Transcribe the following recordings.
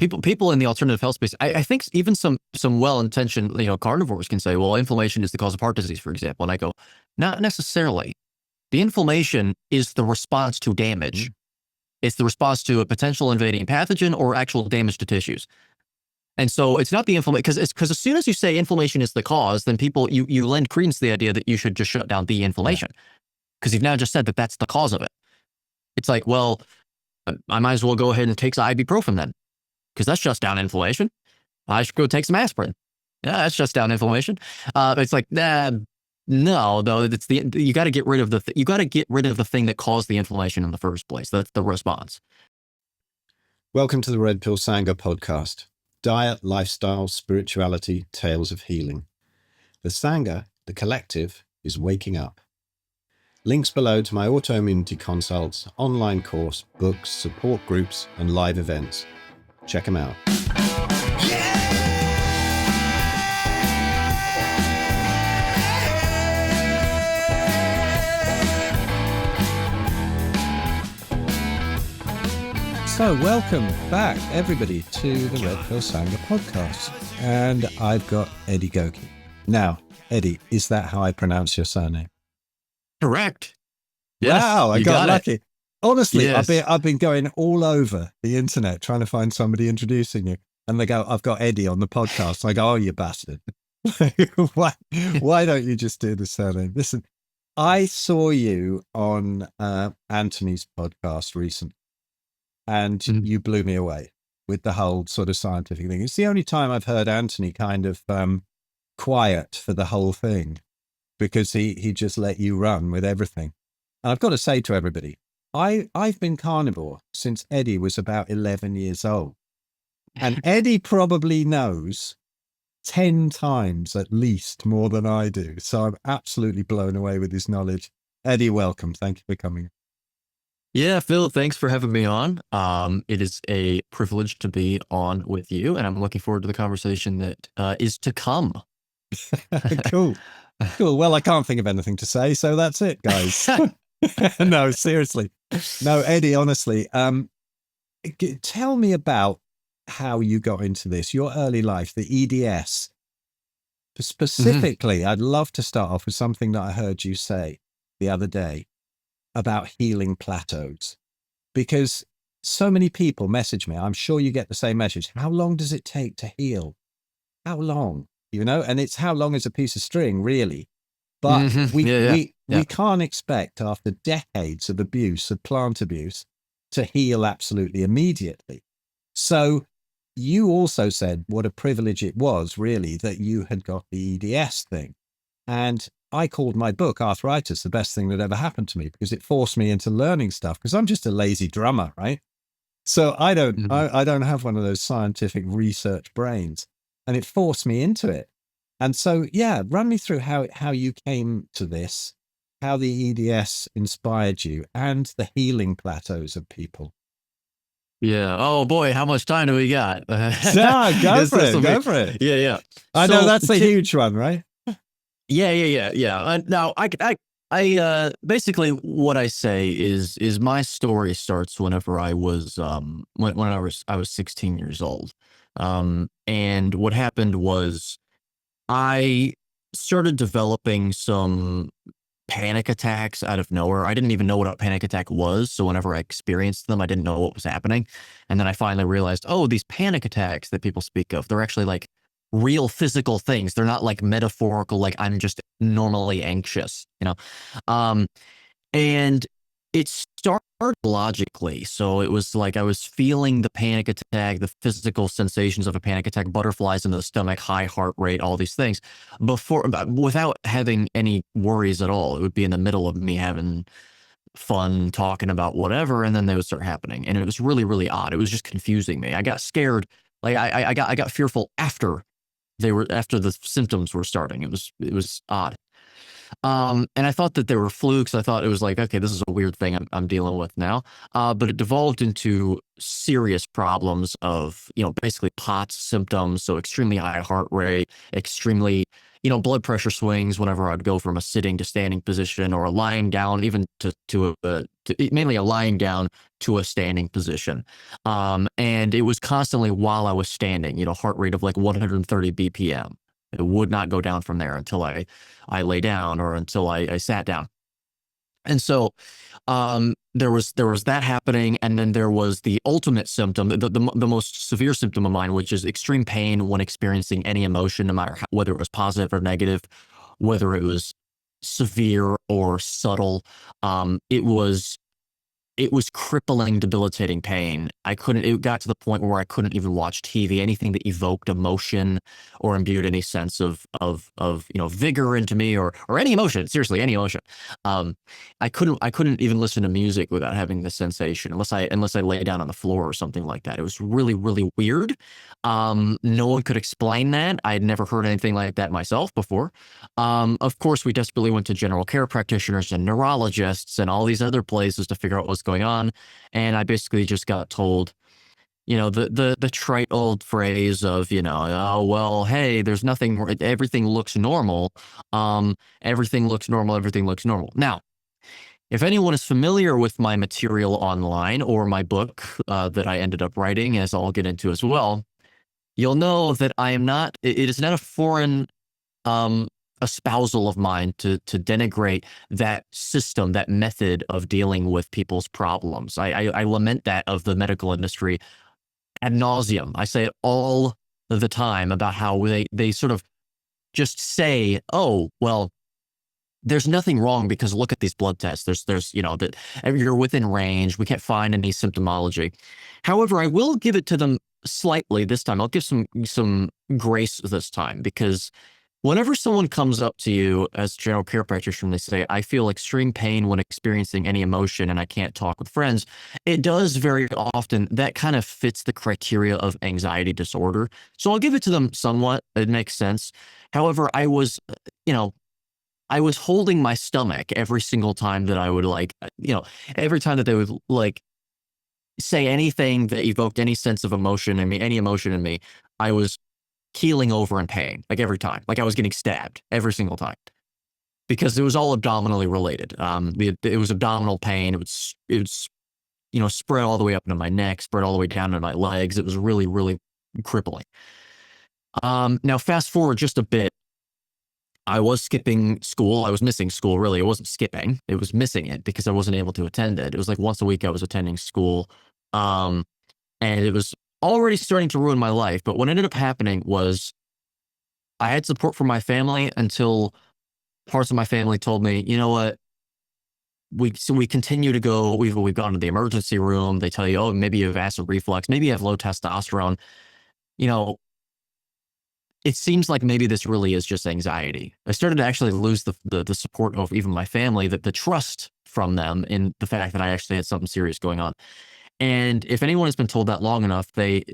people in the alternative health space, I think even some well-intentioned, carnivores can say, well, inflammation is the cause of heart disease, for example. And I go, not necessarily. The inflammation is the response to damage. It's the response to a potential invading pathogen or actual damage to tissues. And so it's not the inflammation, because as soon as you say inflammation is the cause, then people, you lend credence to the idea that you should just shut down the inflammation, because you've now just said that that's the cause of it. It's like, well, I might as well go ahead and take some ibuprofen then, because that shuts down inflammation. I should go take some aspirin. Yeah, that shuts down inflammation. It's like, no, it's you got to get rid of the thing that caused the inflammation in the first place. That's the response. Welcome to the Red Pill Sangha podcast. Diet, lifestyle, spirituality, tales of healing. The Sangha, the collective, is waking up. Links below to my autoimmunity consults, online course, books, support groups, and live events. Check them out. So welcome back, everybody, to the Red Pill Sangha podcast. And I've got Eddie Goeke. Now, Eddie, is that how I pronounce your surname? Correct. Yes, wow, I got lucky. Honestly, yes. I've been going all over the internet trying to find somebody introducing you. And they go, I've got Eddie on the podcast. I go, oh, you bastard. Why don't you just do the surname? Listen, I saw you on Anthony's podcast recently. And you blew me away with the whole sort of scientific thing. It's the only time I've heard Anthony kind of quiet for the whole thing, because he just let you run with everything. And I've got to say to everybody, I've been carnivore since Eddie was about 11 years old. And Eddie probably knows 10 times at least more than I do. So I'm absolutely blown away with his knowledge. Eddie, welcome. Thank you for coming. Yeah, Phil, thanks for having me on. It is a privilege to be on with you, and I'm looking forward to the conversation that is to come. Cool. Well, I can't think of anything to say, so that's it, guys. No, seriously. No, Eddie, honestly, tell me about how you got into this, your early life, the EDS. Specifically, I'd love to start off with something that I heard you say the other day about healing plateaus, because so many people message me. I'm sure you get the same message. How long does it take to heal? How long? And it's how long is a piece of string, really. But we can't expect, after decades of abuse, of plant abuse, to heal absolutely immediately. So you also said what a privilege it was, really, that you had got the EDS thing. And I called my book Arthritis the best thing that ever happened to me, because it forced me into learning stuff, because I'm just a lazy drummer, right? So I don't have one of those scientific research brains, and it forced me into it. And so, yeah, run me through how you came to this, how the EDS inspired you, and the healing plateaus of people. Yeah. Oh boy, how much time do we got? Go for it. Yeah. I know that's a huge one, right? Yeah. Now, I basically what I say is my story starts whenever I was when I was 16 years old, and what happened was I started developing some panic attacks out of nowhere. I didn't even know what a panic attack was, so whenever I experienced them, I didn't know what was happening, and then I finally realized, oh, these panic attacks that people speak of, they're actually like real physical things. They're not like metaphorical, like I'm just normally anxious, and it started logically. So it was like I was feeling the panic attack, the physical sensations of a panic attack, butterflies in the stomach, high heart rate, all these things without having any worries at all. It would be in the middle of me having fun talking about whatever, and then they would start happening. And it was really, really odd. It was just confusing me. I got scared. Like I got fearful after the symptoms were starting. It was odd. And I thought that they were flukes. I thought it was like, okay, this is a weird thing I'm dealing with now. But it devolved into serious problems of, basically POTS symptoms. So extremely high heart rate, extremely, blood pressure swings whenever I'd go from a sitting to standing position, or a lying down, even mainly a lying down to a standing position. And it was constantly while I was standing, heart rate of like 130 BPM. It would not go down from there until I lay down, or until I sat down. And so there was that happening, and then there was the ultimate symptom, the most severe symptom of mine, which is extreme pain when experiencing any emotion, no matter whether it was positive or negative, whether it was severe or subtle. It was crippling, debilitating pain. It got to the point where I couldn't even watch TV. Anything that evoked emotion or imbued any sense of vigor into me, or any emotion, seriously, any emotion. I couldn't even listen to music without having the sensation, unless I lay down on the floor or something like that. It was really, really weird. No one could explain that. I had never heard anything like that myself before. Of course, we desperately went to general care practitioners and neurologists and all these other places to figure out what's going on. And I basically just got told, the trite old phrase of, oh, well, hey, there's nothing, everything looks normal. Everything looks normal. Everything looks normal. Now, if anyone is familiar with my material online, or my book that I ended up writing, as I'll get into as well, you'll know that it is not a foreign espousal of mine to denigrate that system, that method of dealing with people's problems. I lament that of the medical industry ad nauseum. I say it all the time about how they sort of just say, oh, well, there's nothing wrong because look at these blood tests. There's that you're within range. We can't find any symptomology. However, I will give it to them slightly this time. I'll give some grace this time, because whenever someone comes up to you as a general care practitioner and they say, I feel extreme pain when experiencing any emotion and I can't talk with friends, it does very often, that kind of fits the criteria of anxiety disorder. So I'll give it to them somewhat. It makes sense. However, I was holding my stomach every single time that I would every time that they would say anything that evoked any sense of emotion in me, any emotion in me, I was keeling over in pain, like every time, like I was getting stabbed every single time, because it was all abdominally related. It was abdominal pain. It was spread all the way up into my neck, spread all the way down to my legs. It was really, really crippling. Now fast forward just a bit. I was skipping school. I was missing school, really. It wasn't skipping. It was missing it because I wasn't able to attend it. It was like once a week I was attending school. And it was already starting to ruin my life. But what ended up happening was I had support from my family until parts of my family told me, you know what? We continue to go. We've gone to the emergency room. They tell you, oh, maybe you have acid reflux. Maybe you have low testosterone. You know, it seems like maybe this really is just anxiety. I started to actually lose the support of even my family, the trust from them in the fact that I actually had something serious going on. And if anyone has been told that long enough, they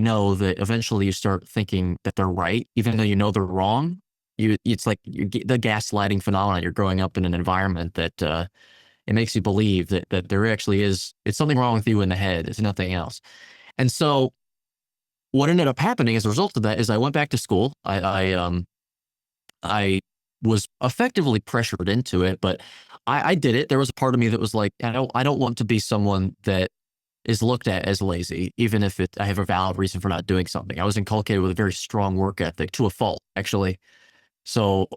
know that eventually you start thinking that they're right, even though you know they're wrong. It's like you get the gaslighting phenomenon. You're growing up in an environment that it makes you believe that there actually it's something wrong with you in the head. It's nothing else. And so what ended up happening as a result of that is I went back to school. I was effectively pressured into it, but I did it. There was a part of me that was like, I don't want to be someone that is looked at as lazy, even if I have a valid reason for not doing something. I was inculcated with a very strong work ethic, to a fault, actually. So,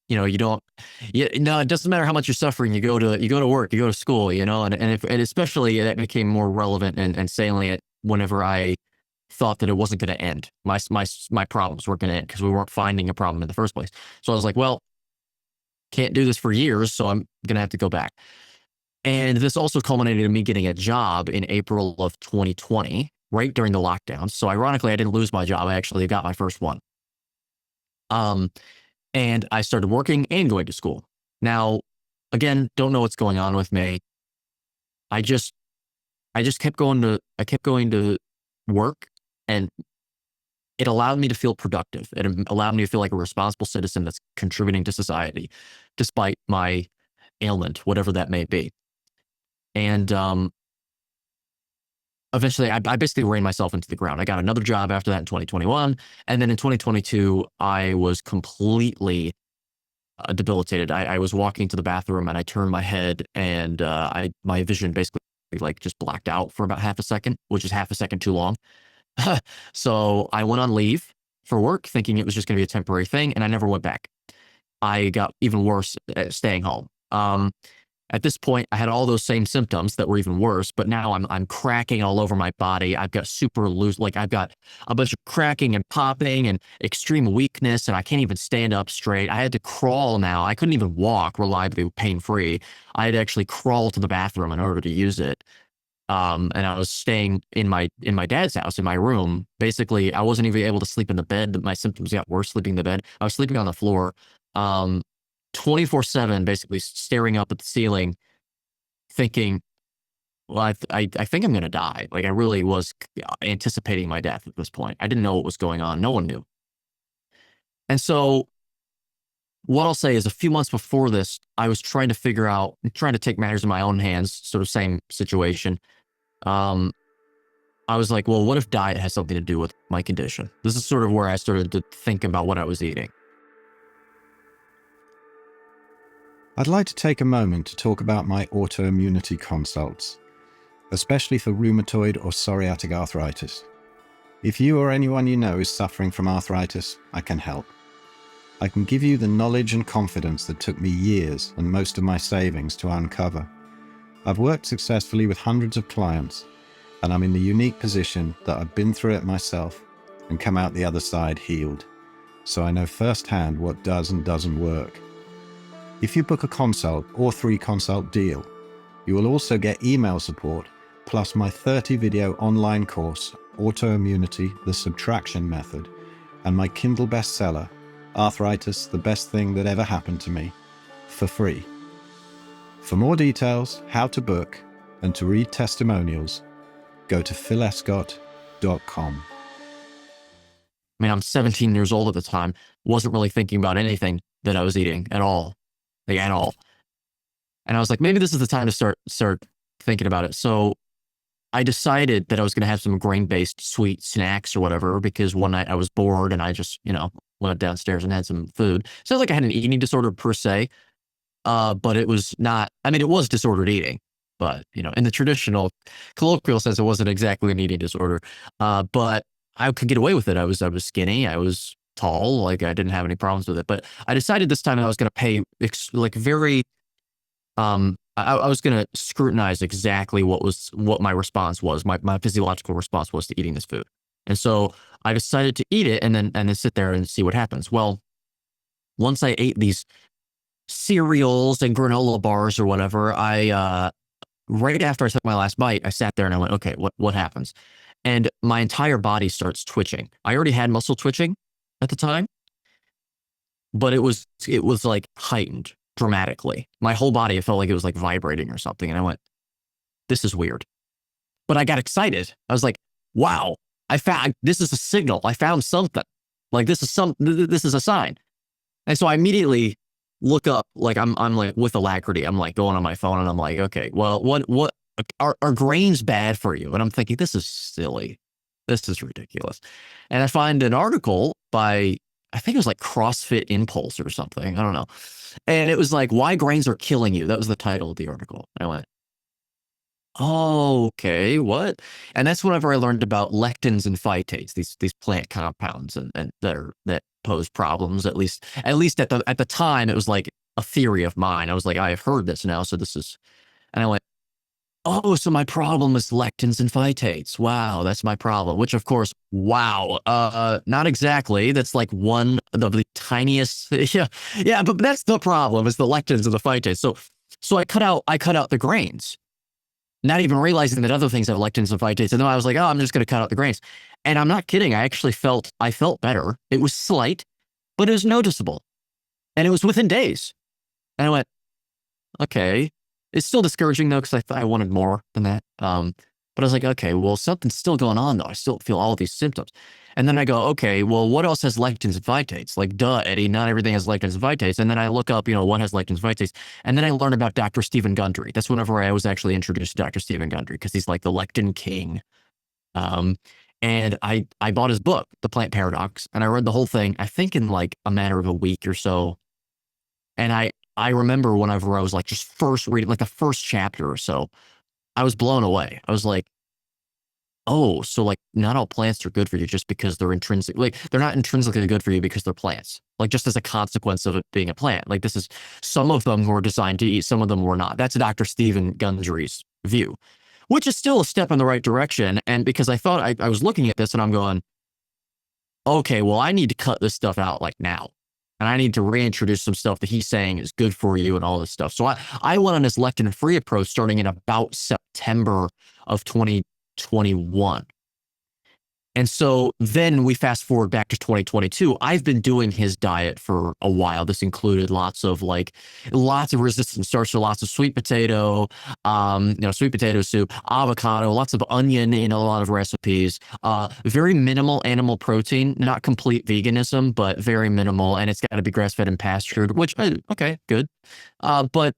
you don't, no, it doesn't matter how much you're suffering. You go to work, you go to school, and especially that became more relevant and salient whenever I thought that it wasn't going to end. My problems weren't going to end because we weren't finding a problem in the first place. So I was like, well, can't do this for years, so I'm going to have to go back. And this also culminated in me getting a job in April of 2020, right during the lockdown. So ironically, I didn't lose my job. I actually got my first one. And I started working and going to school. Now, again, don't know what's going on with me. I just kept going to work, and it allowed me to feel productive. It allowed me to feel like a responsible citizen that's contributing to society, despite my ailment, whatever that may be. And eventually I basically ran myself into the ground. I got another job after that in 2021. And then in 2022, I was completely debilitated. I was walking to the bathroom and I turned my head and my vision basically like just blacked out for about half a second, which is half a second too long. So I went on leave for work thinking it was just going to be a temporary thing, and I never went back. I got even worse at staying home. At this point, I had all those same symptoms that were even worse, but now I'm cracking all over my body. I've got super loose, like I've got a bunch of cracking and popping and extreme weakness, and I can't even stand up straight. I had to crawl now. I couldn't even walk reliably pain-free. I had to actually crawl to the bathroom in order to use it. And I was staying in my dad's house in my room. Basically, I wasn't even able to sleep in the bed. My symptoms got worse sleeping in the bed. I was sleeping on the floor. 24/7, basically staring up at the ceiling, thinking, well, I think I'm going to die. Like I really was anticipating my death at this point. I didn't know what was going on. No one knew. And so what I'll say is a few months before this, I was trying to take matters in my own hands, sort of same situation. I was like, well, what if diet has something to do with my condition? This is sort of where I started to think about what I was eating. I'd like to take a moment to talk about my autoimmunity consults, especially for rheumatoid or psoriatic arthritis. If you or anyone you know is suffering from arthritis, I can help. I can give you the knowledge and confidence that took me years and most of my savings to uncover. I've worked successfully with hundreds of clients, and I'm in the unique position that I've been through it myself and come out the other side healed. So I know firsthand what does and doesn't work. If you book a consult or 3-consult deal, you will also get email support, plus my 30-video online course, Autoimmunity, the Subtraction Method, and my Kindle bestseller, Arthritis, the Best Thing That Ever Happened to Me, for free. For more details, how to book, and to read testimonials, go to philescott.com. I mean, I'm 17 years old at the time, wasn't really thinking about anything that I was eating at all. Like at all. And I was like, maybe this is the time to start thinking about it. So I decided that I was going to have some grain-based sweet snacks or whatever, because one night I was bored and I just, went downstairs and had some food. Sounds like I had an eating disorder per se, but it was not, it was disordered eating, but, in the traditional colloquial sense, it wasn't exactly an eating disorder. But I could get away with it. I was skinny. I was tall, like I didn't have any problems with it. But I decided this time I was going to pay I was going to scrutinize exactly what my response was, my physiological response was to eating this food. And so I decided to eat it and then sit there and see what happens. Well, once I ate these cereals and granola bars or whatever, right after I took my last bite, I sat there and I went, okay, what happens? And my entire body starts twitching. I already had muscle twitching at the time, but it was like heightened dramatically. My whole body, it felt like it was like vibrating or something. And I went, this is weird. But I got excited. I was like, wow, this is a signal. I found something. Like this is a sign. And so I immediately look up, like I'm like with alacrity. I'm like going on my phone and I'm like, okay, well, what are grains bad for you? And I'm thinking, this is silly. This is ridiculous. And I find an article by, I think it was like CrossFit Impulse or something. I don't know. And it was like, why grains are killing you. That was the title of the article. And I went, oh, okay, what? And that's whenever I learned about lectins and phytates, these plant compounds and that pose problems. At least at the time, it was like a theory of mine. I was like, I have heard this now, so this is, and I went, oh, so my problem is lectins and phytates. Wow, that's my problem. Which, of course, wow, not exactly. That's like one of the tiniest. Yeah, but that's the problem. Is the lectins and the phytates. So I cut out the grains, not even realizing that other things have lectins and phytates. And then I was like, oh, I'm just going to cut out the grains. And I'm not kidding. I actually felt better. It was slight, but it was noticeable, and it was within days. And I went, okay. It's still discouraging though, because I wanted more than that. But I was like, okay, well, something's still going on though. I still feel all of these symptoms. And then I go, okay, well, what else has lectins and phytates? Like, duh, Eddie, not everything has lectins and phytates. And then I look up, what has lectins and phytates. And then I learn about Dr. Stephen Gundry. That's whenever I was actually introduced to Dr. Stephen Gundry, because he's like the lectin king Um, and I bought his book, The Plant Paradox, and I read the whole thing, I think in like a matter of a week or so. And I remember whenever I was like just first reading, like the first chapter or so, I was blown away. I was like, oh, so like not all plants are good for you just because they're intrinsic, like they're not intrinsically good for you because they're plants. Like just as a consequence of it being a plant. Like this is some of them were designed to eat, some of them were not. That's Dr. Stephen Gundry's view, which is still a step in the right direction. And because I thought I was looking at this and I'm going, okay, well, I need to cut this stuff out like now. And I need to reintroduce some stuff that he's saying is good for you and all this stuff. So I went on this lectin free approach starting in about September of 2021. And so then we fast forward back to 2022. I've been doing his diet for a while. This included lots of resistant starch, so lots of sweet potato, sweet potato soup, avocado, lots of onion in a lot of recipes, very minimal animal protein, not complete veganism, but very minimal. And it's got to be grass fed and pastured, which, okay, good. But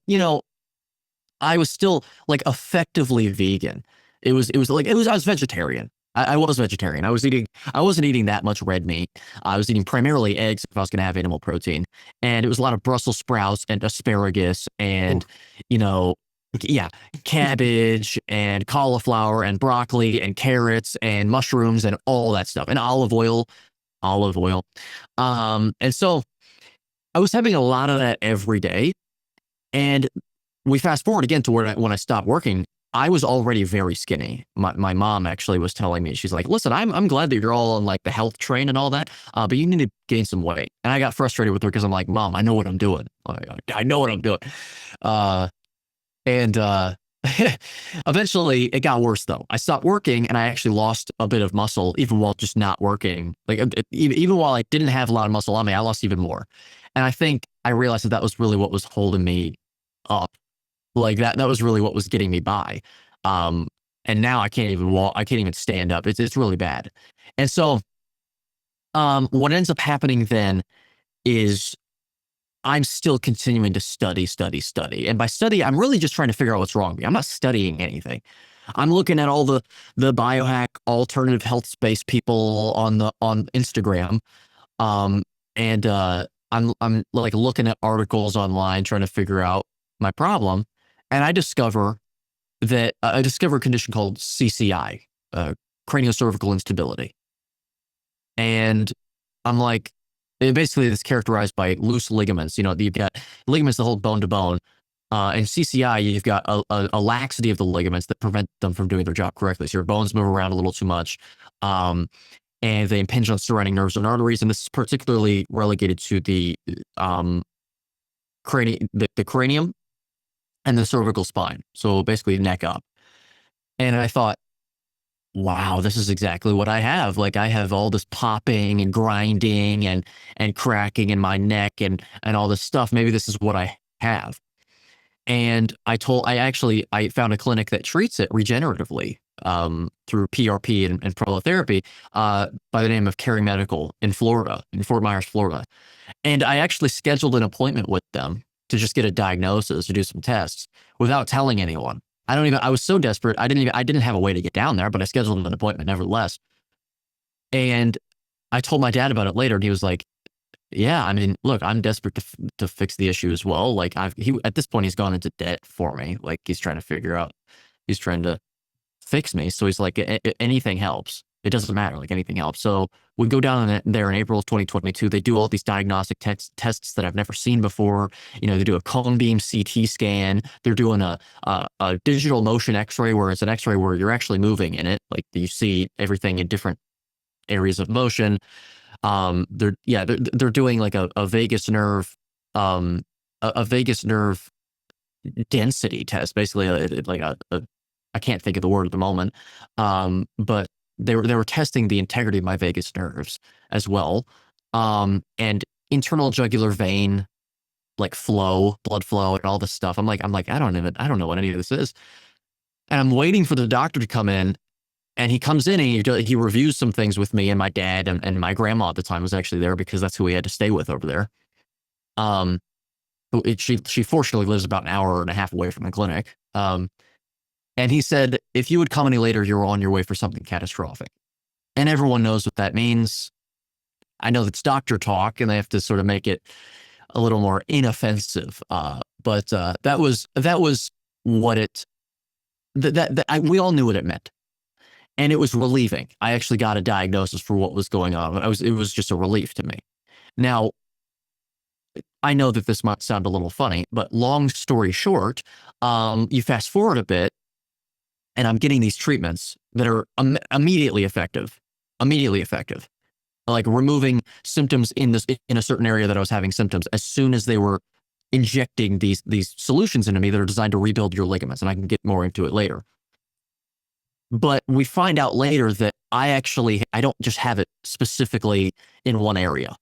I was still like effectively vegan. I was vegetarian. I was vegetarian. I wasn't eating that much red meat. I was eating primarily eggs if I was going to have animal protein. And it was a lot of Brussels sprouts and asparagus and, you know, yeah, cabbage and cauliflower and broccoli and carrots and mushrooms and all that stuff and olive oil. And so I was having a lot of that every day. And we fast forward again to when I stopped working, I was already very skinny. My mom actually was telling me, she's like, listen, I'm glad that you're all on like the health train and all that, but you need to gain some weight. And I got frustrated with her because I'm like, Mom, I know what I'm doing. I know what I'm doing. And eventually it got worse though. I stopped working and I actually lost a bit of muscle even while just not working. Like even while I didn't have a lot of muscle on me, I lost even more. And I think I realized that was really what was holding me up. Like that was really what was getting me by. Um, and now I can't even walk. I can't even stand up. It's really bad. And so, what ends up happening then is I'm still continuing to study. And by study, I'm really just trying to figure out what's wrong with me. I'm not studying anything. I'm looking at all the biohack alternative health space people on Instagram. Um, and I'm like looking at articles online trying to figure out my problem. And I discover a condition called CCI, craniocervical instability. And I'm like, basically it's characterized by loose ligaments. You've got ligaments that hold bone to bone. And CCI, you've got a laxity of the ligaments that prevent them from doing their job correctly. So your bones move around a little too much. And they impinge on surrounding nerves and arteries. And this is particularly relegated to the cranium and the cervical spine. So basically neck up. And I thought, wow, this is exactly what I have. Like I have all this popping and grinding and cracking in my neck and all this stuff. Maybe this is what I have. And I found a clinic that treats it regeneratively through PRP and prolotherapy by the name of Carey Medical in Florida, in Fort Myers, Florida. And I actually scheduled an appointment with them to just get a diagnosis, to do some tests without telling anyone. I was so desperate. I didn't have a way to get down there, but I scheduled an appointment nevertheless. And I told my dad about it later and he was like, yeah, I mean, look, I'm desperate to fix the issue as well. Like at this point, he's gone into debt for me. Like he's trying to fix me. So he's like, anything helps. It doesn't matter. Like anything helps. So we go down there in April of 2022. They do all these diagnostic tests that I've never seen before. They do a cone beam CT scan. They're doing a digital motion X-ray where it's an X-ray where you're actually moving in it. Like you see everything in different areas of motion. They're doing like a vagus nerve, a vagus nerve density test, basically I can't think of the word at the moment. But they were testing the integrity of my vagus nerves as well. And internal jugular vein, like blood flow and all this stuff. I'm like, I don't know what any of this is. And I'm waiting for the doctor to come in. And he comes in and he reviews some things with me and my dad and my grandma at the time was actually there because that's who we had to stay with over there. She fortunately lives about an hour and a half away from the clinic. And he said, if you would come any later, you're on your way for something catastrophic. And everyone knows what that means. I know that's doctor talk, and they have to sort of make it a little more inoffensive. But that was what it we all knew what it meant, and it was relieving. I actually got a diagnosis for what was going on. It was just a relief to me. Now, I know that this might sound a little funny, but long story short, you fast forward a bit, and I'm getting these treatments that are immediately effective, like removing symptoms in a certain area that I was having symptoms as soon as they were injecting these solutions into me that are designed to rebuild your ligaments. And I can get more into it later. But we find out later that I don't just have it specifically in one area.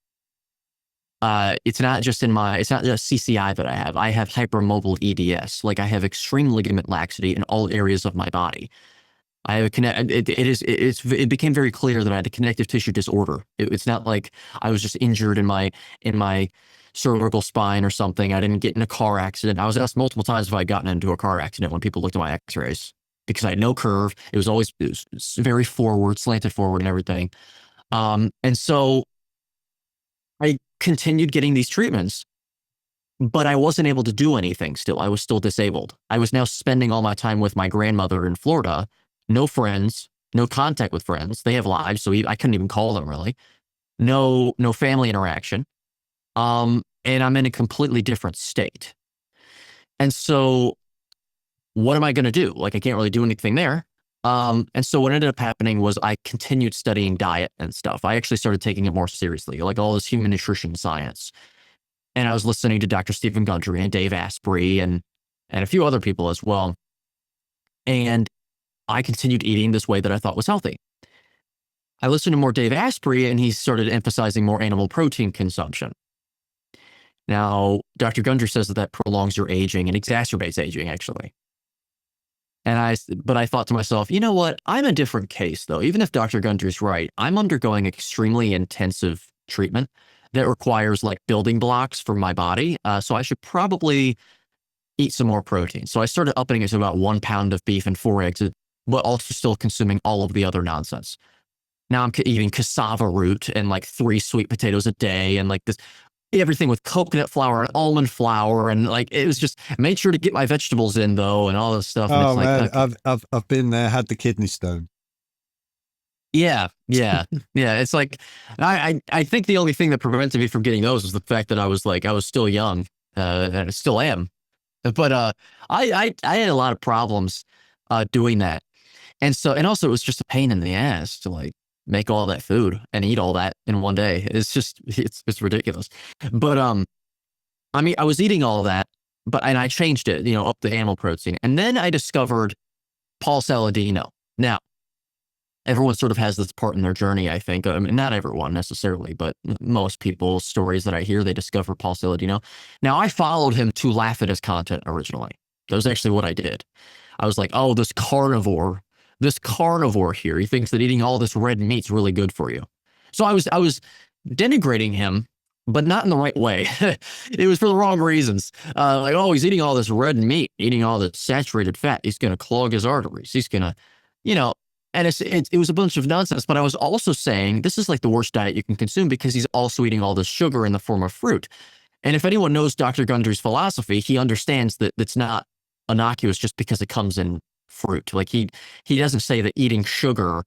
It's not just CCI that I have. I have hypermobile EDS. Like I have extreme ligament laxity in all areas of my body. I have it became very clear that I had a connective tissue disorder. It's not like I was just injured in my cervical spine or something. I didn't get in a car accident. I was asked multiple times if I'd gotten into a car accident when people looked at my x-rays because I had no curve. It was very forward, slanted forward and everything. And so I continued getting these treatments, but I wasn't able to do anything still. I was still disabled. I was now spending all my time with my grandmother in Florida. No friends, no contact with friends. They have lives, so I couldn't even call them really. No family interaction. And I'm in a completely different state. And so what am I going to do? Like, I can't really do anything there. And so what ended up happening was I continued studying diet and stuff. I actually started taking it more seriously, like all this human nutrition science. And I was listening to Dr. Stephen Gundry and Dave Asprey and a few other people as well. And I continued eating this way that I thought was healthy. I listened to more Dave Asprey, and he started emphasizing more animal protein consumption. Now, Dr. Gundry says that prolongs your aging and exacerbates aging, actually. But I thought to myself, you know what? I'm a different case, though. Even if Dr. Gundry's right, I'm undergoing extremely intensive treatment that requires like building blocks for my body. So I should probably eat some more protein. So I started upping it to about 1 pound of beef and 4 eggs, but also still consuming all of the other nonsense. Now I'm eating cassava root and like 3 sweet potatoes a day and like this, everything with coconut flour and almond flour. And like, it was just, made sure to get my vegetables in though and all this stuff. And Oh it's man, like, okay. I've been there, had the kidney stone. Yeah. It's like, I think the only thing that prevented me from getting those was the fact that I was still young, and I still am. But I had a lot of problems doing that. And also it was just a pain in the ass to like make all that food and eat all that in one day. It's ridiculous. But I mean, I was eating all that, and I changed it, up the animal protein. And then I discovered Paul Saladino. Now, everyone sort of has this part in their journey, I think. I mean, not everyone necessarily, but most people's stories that I hear, they discover Paul Saladino. Now, I followed him to laugh at his content originally. That was actually what I did. I was like, oh, this carnivore here, he thinks that eating all this red meat's really good for you. So I was denigrating him, but not in the right way. It was for the wrong reasons. Like, oh, he's eating all this red meat, eating all this saturated fat. He's going to clog his arteries. He's going to, and it was a bunch of nonsense. But I was also saying this is like the worst diet you can consume because he's also eating all this sugar in the form of fruit. And if anyone knows Dr. Gundry's philosophy, he understands that it's not innocuous just because it comes in fruit. Like he doesn't say that eating sugar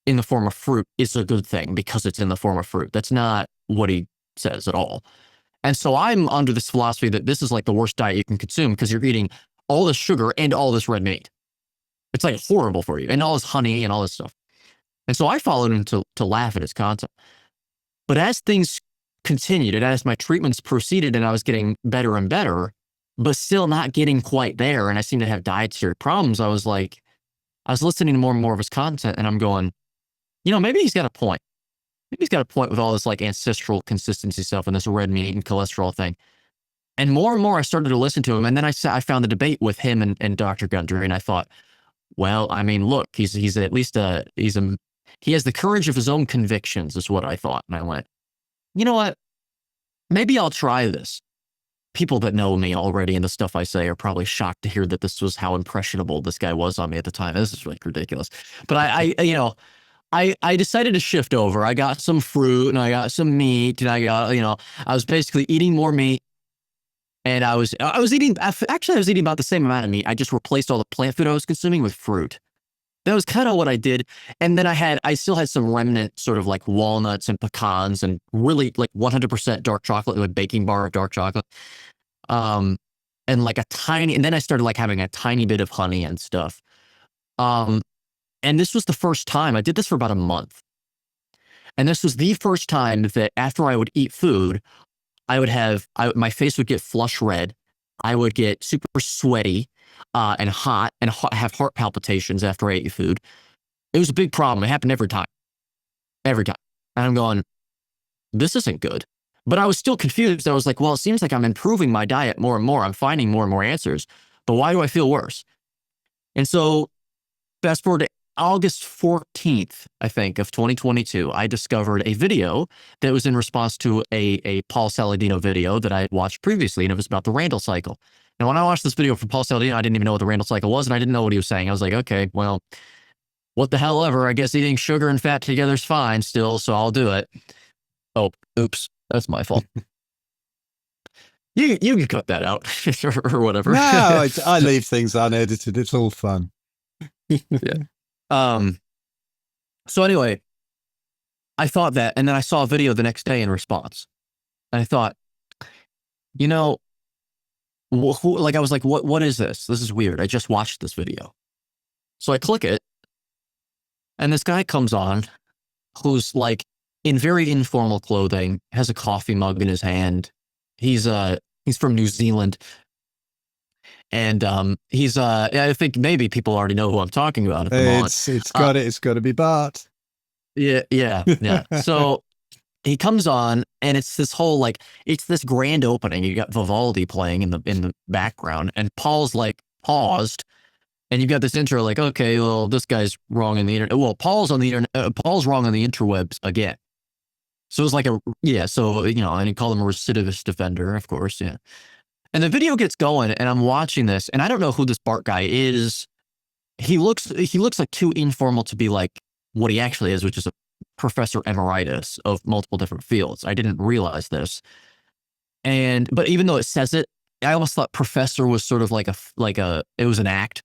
in the form of fruit is a good thing because it's in the form of fruit. That's not what he says at all. And so I'm under this philosophy that this is like the worst diet you can consume because you're eating all this sugar and all this red meat. It's like horrible for you, and all this honey and all this stuff. And so I followed him to laugh at his content. But as things continued and as my treatments proceeded and I was getting better and better, but still not getting quite there, and I seemed to have dietary problems, I was listening to more and more of his content, and I'm going, maybe he's got a point. Maybe he's got a point with all this like ancestral consistency stuff and this red meat and cholesterol thing. And more I started to listen to him. And then I found the debate with him and Dr. Gundry, and I thought, well, I mean, look, he's at least he has the courage of his own convictions is what I thought. And I went, you know what? Maybe I'll try this. people that know me already and the stuff I say are probably shocked to hear that this was how impressionable this guy was on me at the time. This is like ridiculous. But I decided to shift over. I got some fruit and I got some meat and I was basically eating more meat. And I was eating about the same amount of meat. I just replaced all the plant food I was consuming with fruit. That was kind of what I did. And then I still had some remnant sort of like walnuts and pecans and really like 100% dark chocolate, like baking bar of dark chocolate. And then I started like having a tiny bit of honey and stuff. And this was the first time I did this for about a month. And this was the first time that after I would eat food, my face would get flush red. I would get super sweaty and hot and have heart palpitations after I ate food. It was a big problem. It happened every time. Every time. And I'm going, this isn't good. But I was still confused. I was like, well, it seems like I'm improving my diet more and more. I'm finding more and more answers. But why do I feel worse? And so fast forward to August 14th, I think, of 2022, I discovered a video that was in response to a Paul Saladino video that I had watched previously, and it was about the Randall cycle. And when I watched this video from Paul Saladino, I didn't even know what the Randall cycle was, and I didn't know what he was saying. I was like, okay, well, what the hell ever. I guess eating sugar and fat together is fine still, so I'll do it. Oh, oops, that's my fault. You can cut that out or whatever. No, I leave things unedited. It's all fun. Yeah. So anyway, I thought that, and then I saw a video the next day in response. And I thought, I was like, what is this? This is weird. I just watched this video. So I click it, and this guy comes on who's like in very informal clothing, has a coffee mug in his hand. He's from New Zealand. And I think maybe people already know who I'm talking about at the moment. It's got to be Bart. Yeah. So he comes on, and it's this whole it's this grand opening. You got Vivaldi playing in the background, and Paul's like paused, and you got this intro like, okay, well, this guy's wrong on the internet. Well, Paul's on the internet. Paul's wrong on the interwebs again. So it's like and he called him a recidivist defender, of course, yeah. And the video gets going, and I'm watching this, and I don't know who this Bart guy is. He looks like too informal to be like what he actually is, which is a professor emeritus of multiple different fields. I didn't realize this. But even though it says it, I almost thought professor was sort of it was an act.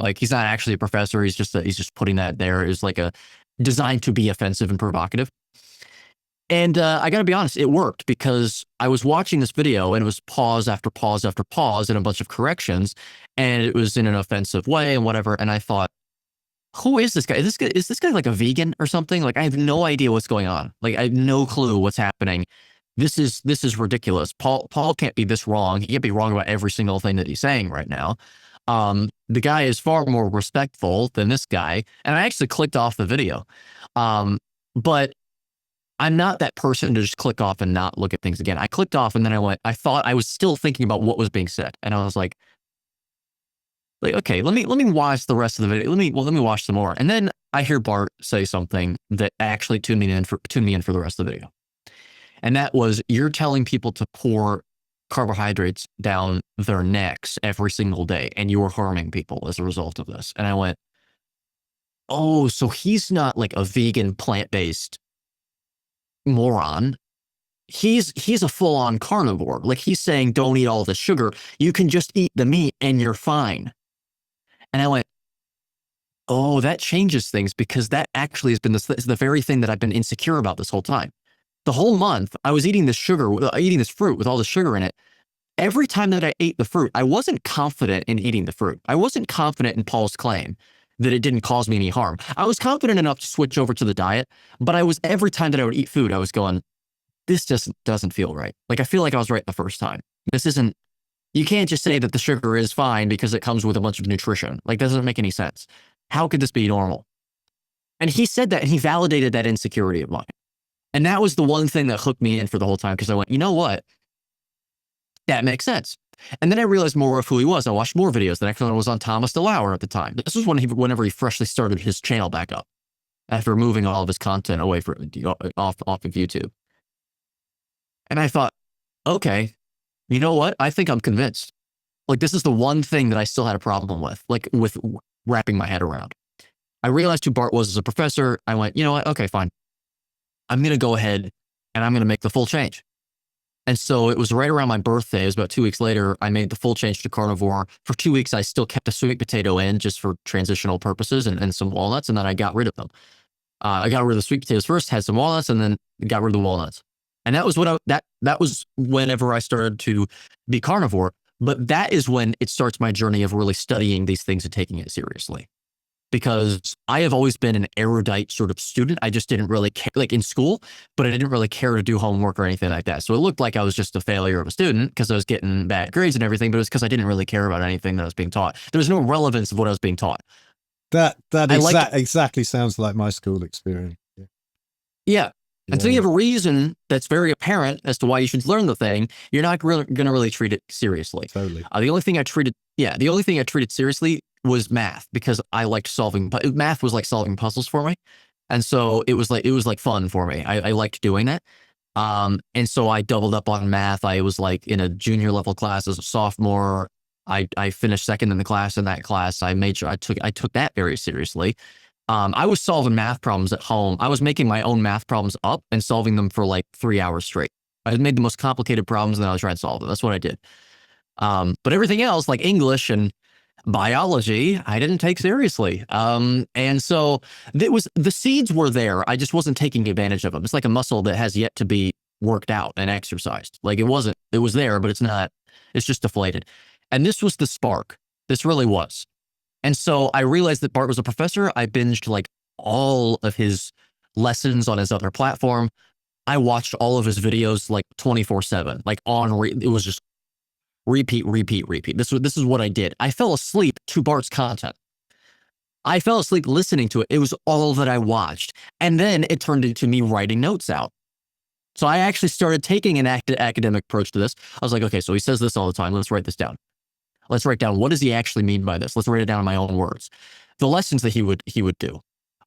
Like he's not actually a professor. He's just putting that there as like a designed to be offensive and provocative. And I got to be honest, it worked because I was watching this video and it was pause after pause after pause and a bunch of corrections, and it was in an offensive way and whatever. And I thought, who is this guy? Is this guy like a vegan or something? Like I have no idea what's going on. Like I have no clue what's happening. This is ridiculous. Paul can't be this wrong. He can't be wrong about every single thing that he's saying right now. The guy is far more respectful than this guy. And I actually clicked off the video. But I'm not that person to just click off and not look at things again. I clicked off and then I thought I was still thinking about what was being said. And I was like, okay, let me watch the rest of the video. Let me watch some more. And then I hear Bart say something that actually tuned me in for the rest of the video. And that was, you're telling people to pour carbohydrates down their necks every single day, and you're harming people as a result of this. And I went, oh, so he's not like a vegan plant-based moron. He's a full-on carnivore. Like he's saying, don't eat all the sugar. You can just eat the meat and you're fine. And I went, oh, that changes things, because that actually has been the very thing that I've been insecure about this whole time. The whole month I was eating this fruit with all the sugar in it. Every time that I ate the fruit, I wasn't confident in eating the fruit. I wasn't confident in Paul's claim that it didn't cause me any harm. I was confident enough to switch over to the diet, but every time that I would eat food, I was going, this just doesn't feel right. Like I feel like I was right the first time. You can't just say that the sugar is fine because it comes with a bunch of nutrition. Like that doesn't make any sense. How could this be normal? And he said that, and he validated that insecurity of mine. And that was the one thing that hooked me in for the whole time, because I went, you know what? That makes sense. And then I realized more of who he was. I watched more videos. The next one was on Thomas DeLauer at the time. This was whenever he freshly started his channel back up after moving all of his content away off of YouTube. And I thought, okay, You know what? I think I'm convinced. Like, this is the one thing that I still had a problem with, like with wrapping my head around. I realized who Bart was as a professor. I went, you know what? Okay, fine. I'm going to go ahead and I'm going to make the full change. And so it was right around my birthday. It was about 2 weeks later. I made the full change to carnivore. For 2 weeks, I still kept a sweet potato in just for transitional purposes and some walnuts. And then I got rid of them. I got rid of the sweet potatoes first, had some walnuts, and then got rid of the walnuts. And that was that was whenever I started to be carnivore. But that is when it starts my journey of really studying these things and taking it seriously. Because I have always been an erudite sort of student. I just didn't really care, like in school, but I didn't really care to do homework or anything like that. So it looked like I was just a failure of a student because I was getting bad grades and everything, but it was because I didn't really care about anything that I was being taught. There was no relevance of what I was being taught. That exactly sounds like my school experience. Yeah. Until you have a reason that's very apparent as to why you should learn the thing, you're not going to really treat it seriously. Totally. The only thing I treated seriously was math because I liked solving. Math was like solving puzzles for me, and so it was like fun for me. I liked doing that. And so I doubled up on math. I was like in a junior level class as a sophomore. I finished second in the class in that class. I made sure I took that very seriously. I was solving math problems at home. I was making my own math problems up and solving them for like 3 hours straight. I made the most complicated problems and then I was trying to solve them. That's what I did. But everything else, like English and biology, I didn't take seriously. And so the seeds were there. I just wasn't taking advantage of them. It's like a muscle that has yet to be worked out and exercised. Like it was there, but it's just deflated. And this was the spark. This really was. And so I realized that Bart was a professor. I binged like all of his lessons on his other platform. I watched all of his videos like 24/7, like it was just repeat. This is what I did. I fell asleep to Bart's content. I fell asleep listening to it. It was all that I watched. And then it turned into me writing notes out. So I actually started taking an academic approach to this. I was like, okay, so he says this all the time. Let's write this down. Let's write down, what does he actually mean by this? Let's write it down in my own words. The lessons that he would do.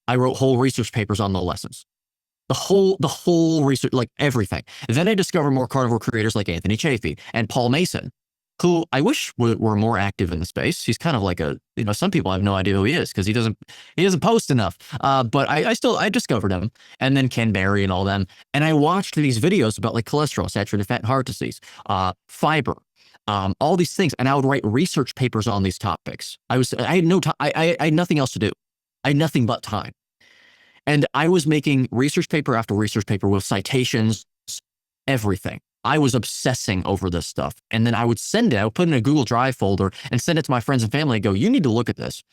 I wrote whole research papers on the lessons. The whole research, like everything. And then I discovered more carnivore creators like Anthony Chafee and Paul Mason, who I wish were more active in the space. He's kind of like some people have no idea who he is because he doesn't post enough. But I discovered him, and then Ken Berry and all them. And I watched these videos about like cholesterol, saturated fat, and heart disease, fiber, all these things. And I would write research papers on these topics. I had no time. I had nothing else to do. I had nothing but time. And I was making research paper after research paper with citations, everything. I was obsessing over this stuff. And then I would send it, I would put it in a Google Drive folder and send it to my friends and family and go, you need to look at this.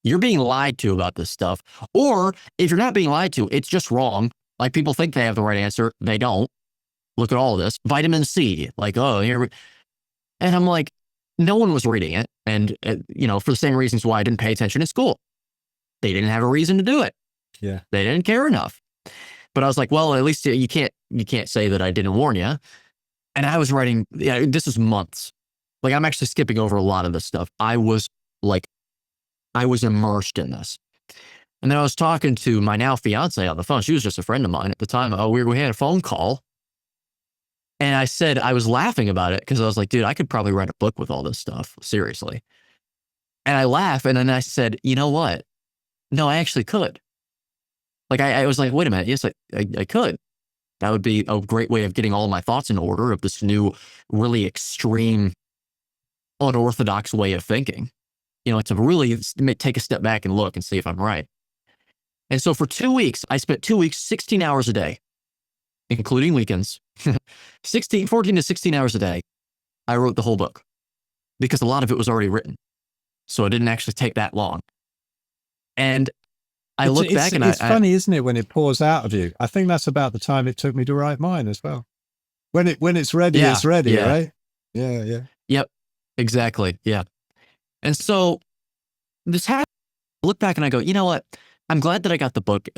You're being lied to about this stuff. Or if you're not being lied to, it's just wrong. Like people think they have the right answer. They don't. Look at all of this. Vitamin C, like, oh, here we... And I'm like, no one was reading it. And, for the same reasons why I didn't pay attention in school. They didn't have a reason to do it. Yeah. They didn't care enough. But I was like, well, at least you can't say that I didn't warn you. And I was writing, this was months. Like I'm actually skipping over a lot of this stuff. I was immersed in this. And then I was talking to my now fiance on the phone. She was just a friend of mine at the time. We had a phone call. And I said, I was laughing about it because I was like, dude, I could probably write a book with all this stuff. Seriously. And I laughed. And then I said, you know what? No, I actually could. Like, I was like, wait a minute. Yes, I could. That would be a great way of getting all my thoughts in order of this new, really extreme, unorthodox way of thinking. To really take a step back and look and see if I'm right. And so for 2 weeks, I spent 2 weeks, 16 hours a day, including weekends, 14 to 16 hours a day. I wrote the whole book because a lot of it was already written. So it didn't actually take that long. And I look back and it's funny, isn't it, when it pours out of you? I think that's about the time it took me to write mine as well. When it's ready, it's ready, right? Yeah. Yep, exactly. Yeah. And so this happened. I look back and I go, you know what? I'm glad that I got the book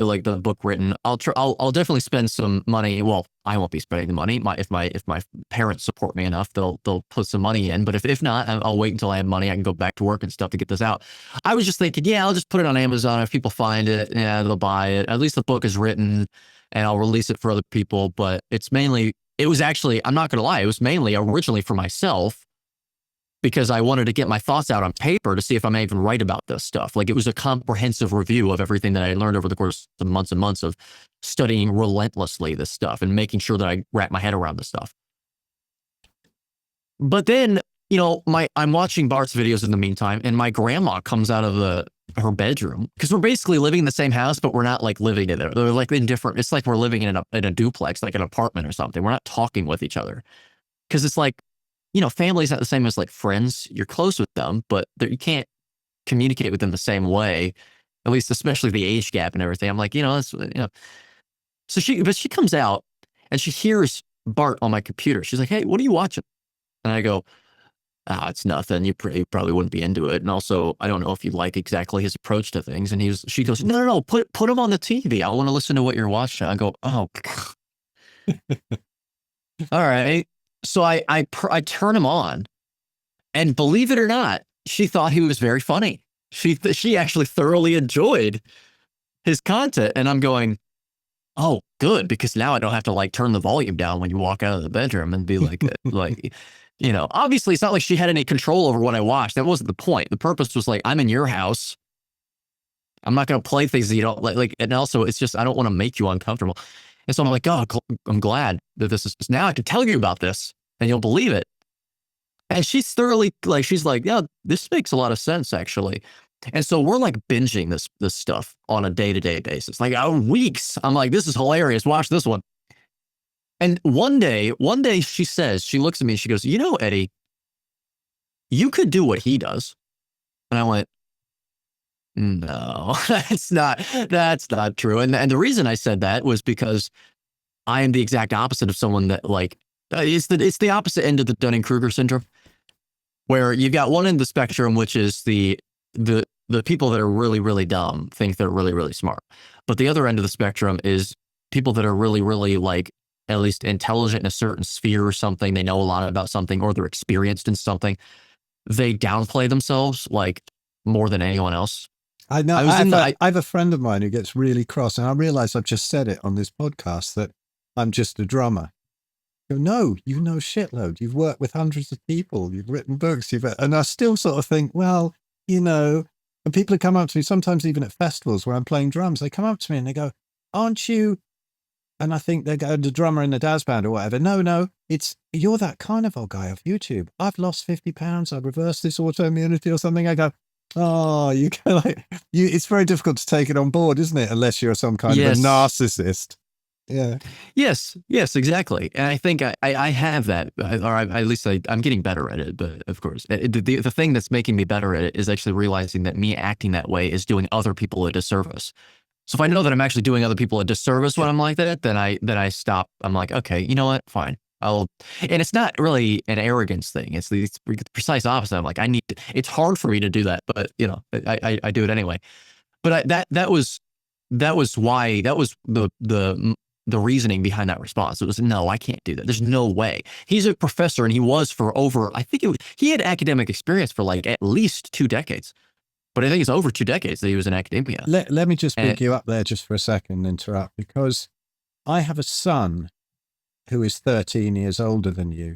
written. I'll definitely spend some money. Well, I won't be spending the money. If my parents support me enough, they'll put some money in. But if not, I'll wait until I have money. I can go back to work and stuff to get this out. I was just thinking, I'll just put it on Amazon. If people find it, they'll buy it. At least the book is written, and I'll release it for other people. But it's mainly it was actually, I'm not going to lie, it was mainly originally for myself because I wanted to get my thoughts out on paper to see if I'm even right about this stuff. Like, it was a comprehensive review of everything that I learned over the course of months and months of studying relentlessly this stuff and making sure that I wrap my head around this stuff. But then, I'm watching Bart's videos in the meantime, and my grandma comes out of her bedroom, because we're basically living in the same house, but we're not like living in it. They're like in different. It's like we're living in a duplex, like an apartment or something. We're not talking with each other because it's like, family's not the same as like friends. You're close with them, but you can't communicate with them the same way. At least, especially the age gap and everything. I'm like, So she comes out and she hears Bart on my computer. She's like, "Hey, what are you watching?" And I go, "It's nothing. You probably wouldn't be into it. And also, I don't know if you like exactly his approach to things." And she goes, No, put him on the TV. I want to listen to what you're watching. I go, "Oh, all right." So I turn him on, and believe it or not, she thought he was very funny. She actually thoroughly enjoyed his content, and I'm going, "Oh, good," because now I don't have to like turn the volume down when you walk out of the bedroom and be like, obviously it's not like she had any control over what I watched. That wasn't the point. The purpose was like, I'm in your house. I'm not going to play things that you don't like. And also, it's just, I don't want to make you uncomfortable. And so I'm like, "Oh, I'm glad that this is, now I can tell you about this and you'll believe it." And she's thoroughly like, she's like, "Yeah, this makes a lot of sense, actually." And so we're like binging this stuff on a day-to-day basis, like weeks. I'm like, "This is hilarious. Watch this one." And one day she looks at me and she goes, "Eddie, you could do what he does." And I went, "No, that's not true." And the reason I said that was because I am the exact opposite of someone that like, it's the opposite end of the Dunning-Kruger syndrome, where you've got one end of the spectrum, which is the people that are really, really dumb think they're really, really smart. But the other end of the spectrum is people that are really, really like at least intelligent in a certain sphere or something. They know a lot about something, or they're experienced in something. They downplay themselves like more than anyone else. I know. I I have a friend of mine who gets really cross, and I realize I've just said it on this podcast that I'm just a drummer. I go, "No, you know shitload. You've worked with hundreds of people. You've written books. And I still sort of think, well, and people have come up to me sometimes, even at festivals where I'm playing drums. They come up to me and they go, "Aren't you?" And I think they're the drummer in the Daz band or whatever. No, you're that carnivore guy off YouTube. I've lost 50 pounds. I reversed this autoimmunity or something. I go, "Oh, you go like you." It's very difficult to take it on board, isn't it? Unless you're some kind of a narcissist. Yeah. Yes, exactly. And I think I have that, or at least I'm getting better at it. But of course, the thing that's making me better at it is actually realizing that me acting that way is doing other people a disservice. So if I know that I'm actually doing other people a disservice when I'm like that, then I stop. I'm like, "Okay, you know what? Fine. And it's not really an arrogance thing. It's the precise opposite. I'm like, it's hard for me to do that, but I do it anyway. But that was why, that was the reasoning behind that response. It was, no, I can't do that. There's no way. He's a professor, and he was for over, I think he had academic experience for like at least 2 decades. But I think it's over 2 decades that he was in academia. Let me just pick you up there just for a second and interrupt, because I have a son who is 13 years older than you.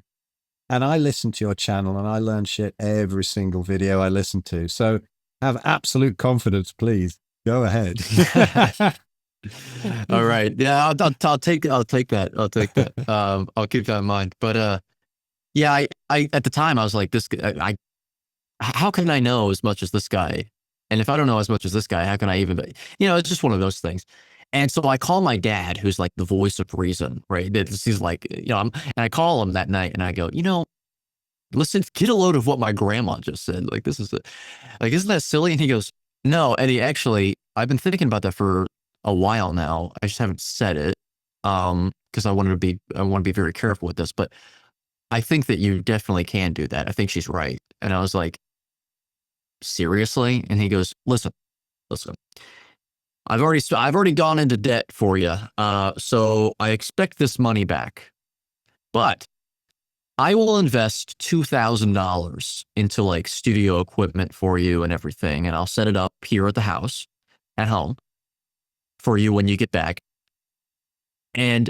And I listen to your channel and I learn shit every single video I listen to. So have absolute confidence, please. Go ahead. All right. Yeah, I'll take that. I'll take that. I'll keep that in mind. But yeah, I at the time I was like, this guy, how can I know as much as this guy? And if I don't know as much as this guy, how can I even be? It's just one of those things. And so I call my dad, who's like the voice of reason, right? He's like, and I call him that night and I go, "Listen, get a load of what my grandma just said. Like, this is like, isn't that silly?" And he goes, "No, Eddie, actually, I've been thinking about that for a while now. I just haven't said it. Because I want to be very careful with this, but I think that you definitely can do that. I think she's right." And I was like, "Seriously?" And he goes, listen, I've already gone into debt for you. So I expect this money back, but I will invest $2,000 into like studio equipment for you and everything. And I'll set it up here at the house at home for you when you get back. And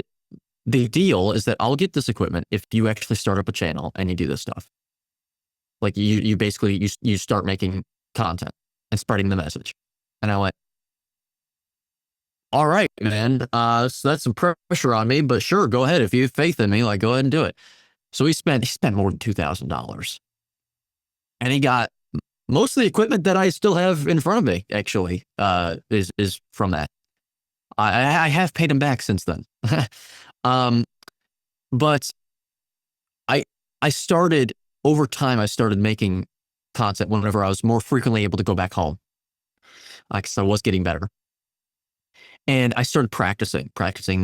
the deal is that I'll get this equipment if you actually start up a channel and you do this stuff. Like you basically, you start making content and spreading the message. And I went, all right, man. So that's some pressure on me, but sure, go ahead. If you have faith in me, like, go ahead and do it. So he spent more than $2,000, and he got most of the equipment that I still have in front of me. Actually, is from that. I have paid him back since then. But I started over time. I started making content whenever I was more frequently able to go back home, because I was getting better. And I started practicing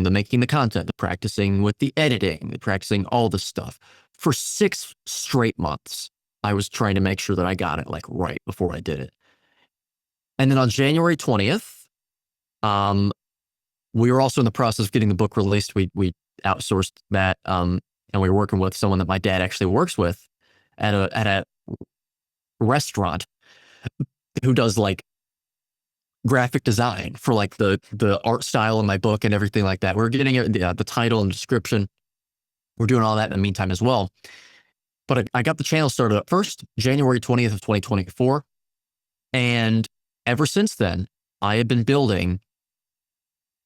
making the content, practicing with the editing, practicing all this stuff. For 6 straight months, I was trying to make sure that I got it like right before I did it. And then on January 20th, we were also in the process of getting the book released. We outsourced that, and we were working with someone that my dad actually works with at a restaurant who does like graphic design for like the art style in my book and everything like that. We're getting the title and description. We're doing all that in the meantime as well. But I got the channel started up first, January 20th of 2024. And ever since then, I have been building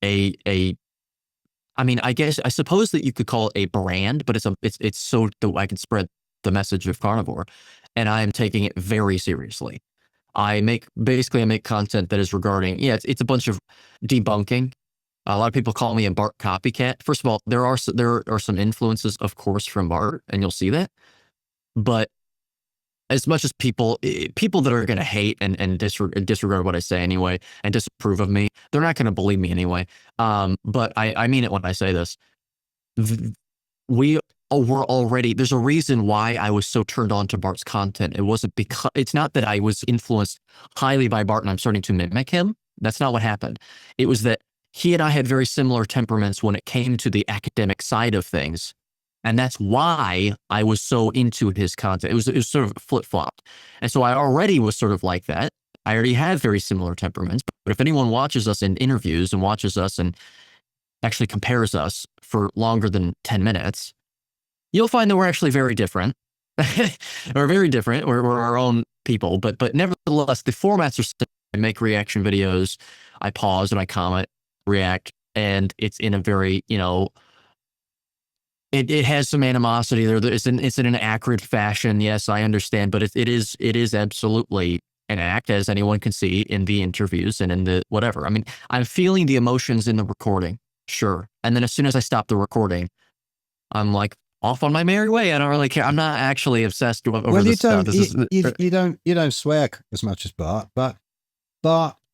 I mean, I suppose that you could call it a brand, but it's so that I can spread the message of carnivore. And I am taking it very seriously. I make content that is regarding, it's a bunch of debunking. A lot of people call me a Bart copycat. First of all, there are some influences, of course, from Bart, and you'll see that. But as much as people that are going to hate and disregard what I say anyway, and disapprove of me, they're not going to believe me anyway. But I mean it when I say this. We were already, there's a reason why I was so turned on to Bart's content. It's not that I was influenced highly by Bart and I'm starting to mimic him. That's not what happened. It was that he and I had very similar temperaments when it came to the academic side of things. And that's why I was so into his content. It was sort of flip-flopped. And so I already was sort of like that. I already had very similar temperaments. But if anyone watches us in interviews and watches us and actually compares us for longer than 10 minutes, you'll find that we're actually very different. We're very different. We're our own people. But nevertheless, the formats are still, I make reaction videos. I pause and I comment, react. And it's in a very, it has some animosity there. It's in an acrid fashion. Yes, I understand, but it is absolutely an act, as anyone can see in the interviews and in the whatever. I mean, I'm feeling the emotions in the recording, sure. And then as soon as I stop the recording, I'm like off on my merry way. I don't really care. I'm not actually obsessed over this stuff. You don't swear as much as Bart, but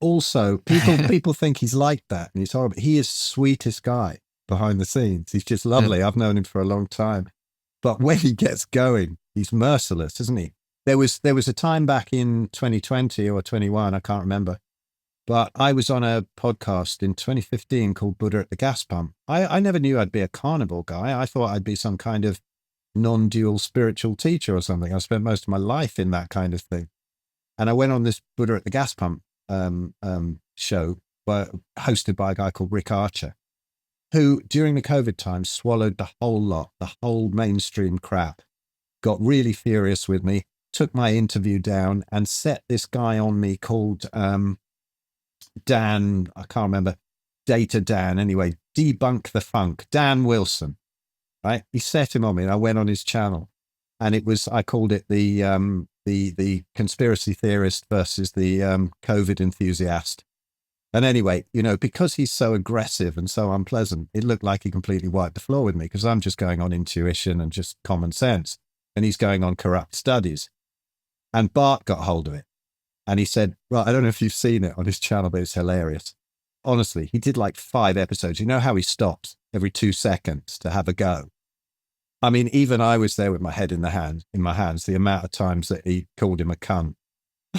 also people think he's like that and he's horrible. He is sweetest guy behind the scenes. He's just lovely. I've known him for a long time. But when he gets going, he's merciless, isn't he? There was a time back in 2020 or 21, I can't remember. But I was on a podcast in 2015 called Buddha at the Gas Pump. I never knew I'd be a carnivore guy. I thought I'd be some kind of non-dual spiritual teacher or something. I spent most of my life in that kind of thing. And I went on this Buddha at the Gas Pump show hosted by a guy called Rick Archer, who during the COVID time swallowed the whole lot, the whole mainstream crap, got really furious with me, took my interview down and set this guy on me called Dan, I can't remember, Data Dan, anyway, Debunk the Funk, Dan Wilson, right? He set him on me and I went on his channel and I called it the conspiracy theorist versus the COVID enthusiast. And anyway, because he's so aggressive and so unpleasant, it looked like he completely wiped the floor with me because I'm just going on intuition and just common sense. And he's going on corrupt studies. And Bart got hold of it. And he said, right, I don't know if you've seen it on his channel, but it's hilarious. Honestly, he did like 5 episodes. You know how he stops every 2 seconds to have a go? I mean, even I was there with my head in my hands, the amount of times that he called him a cunt.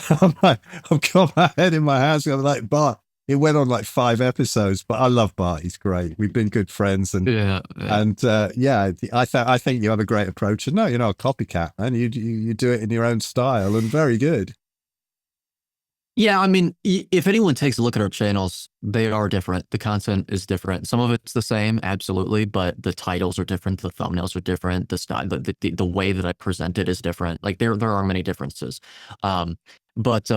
I've got my head in my hands. I'm like, Bart, it went on like 5 episodes, but I love Bart. He's great. We've been good friends. And I think you have a great approach. And no, you're not a copycat, man. You do it in your own style and very good. Yeah, I mean, if anyone takes a look at our channels, they are different. The content is different. Some of it's the same, absolutely, but the titles are different. The thumbnails are different. The style, the way that I present it is different. Like there are many differences. Um, but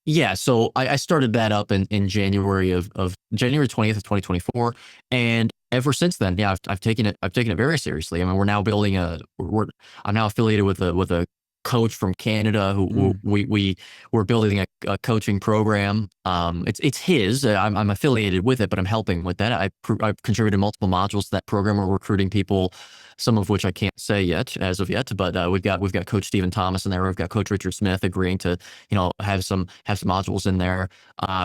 yeah, so I started that up in January of January 20th of 2024, and ever since then, yeah, I've taken it very seriously. I mean, we're now building I'm now affiliated with a coach from Canada who Mm. we're building a coaching program. It's his. I'm affiliated with it, but I'm helping with that. I've contributed multiple modules to that program. We're recruiting people, some of which I can't say yet as of yet, but we've got Coach Stephen Thomas in there. We've got Coach Richard Smith agreeing to have some modules in there.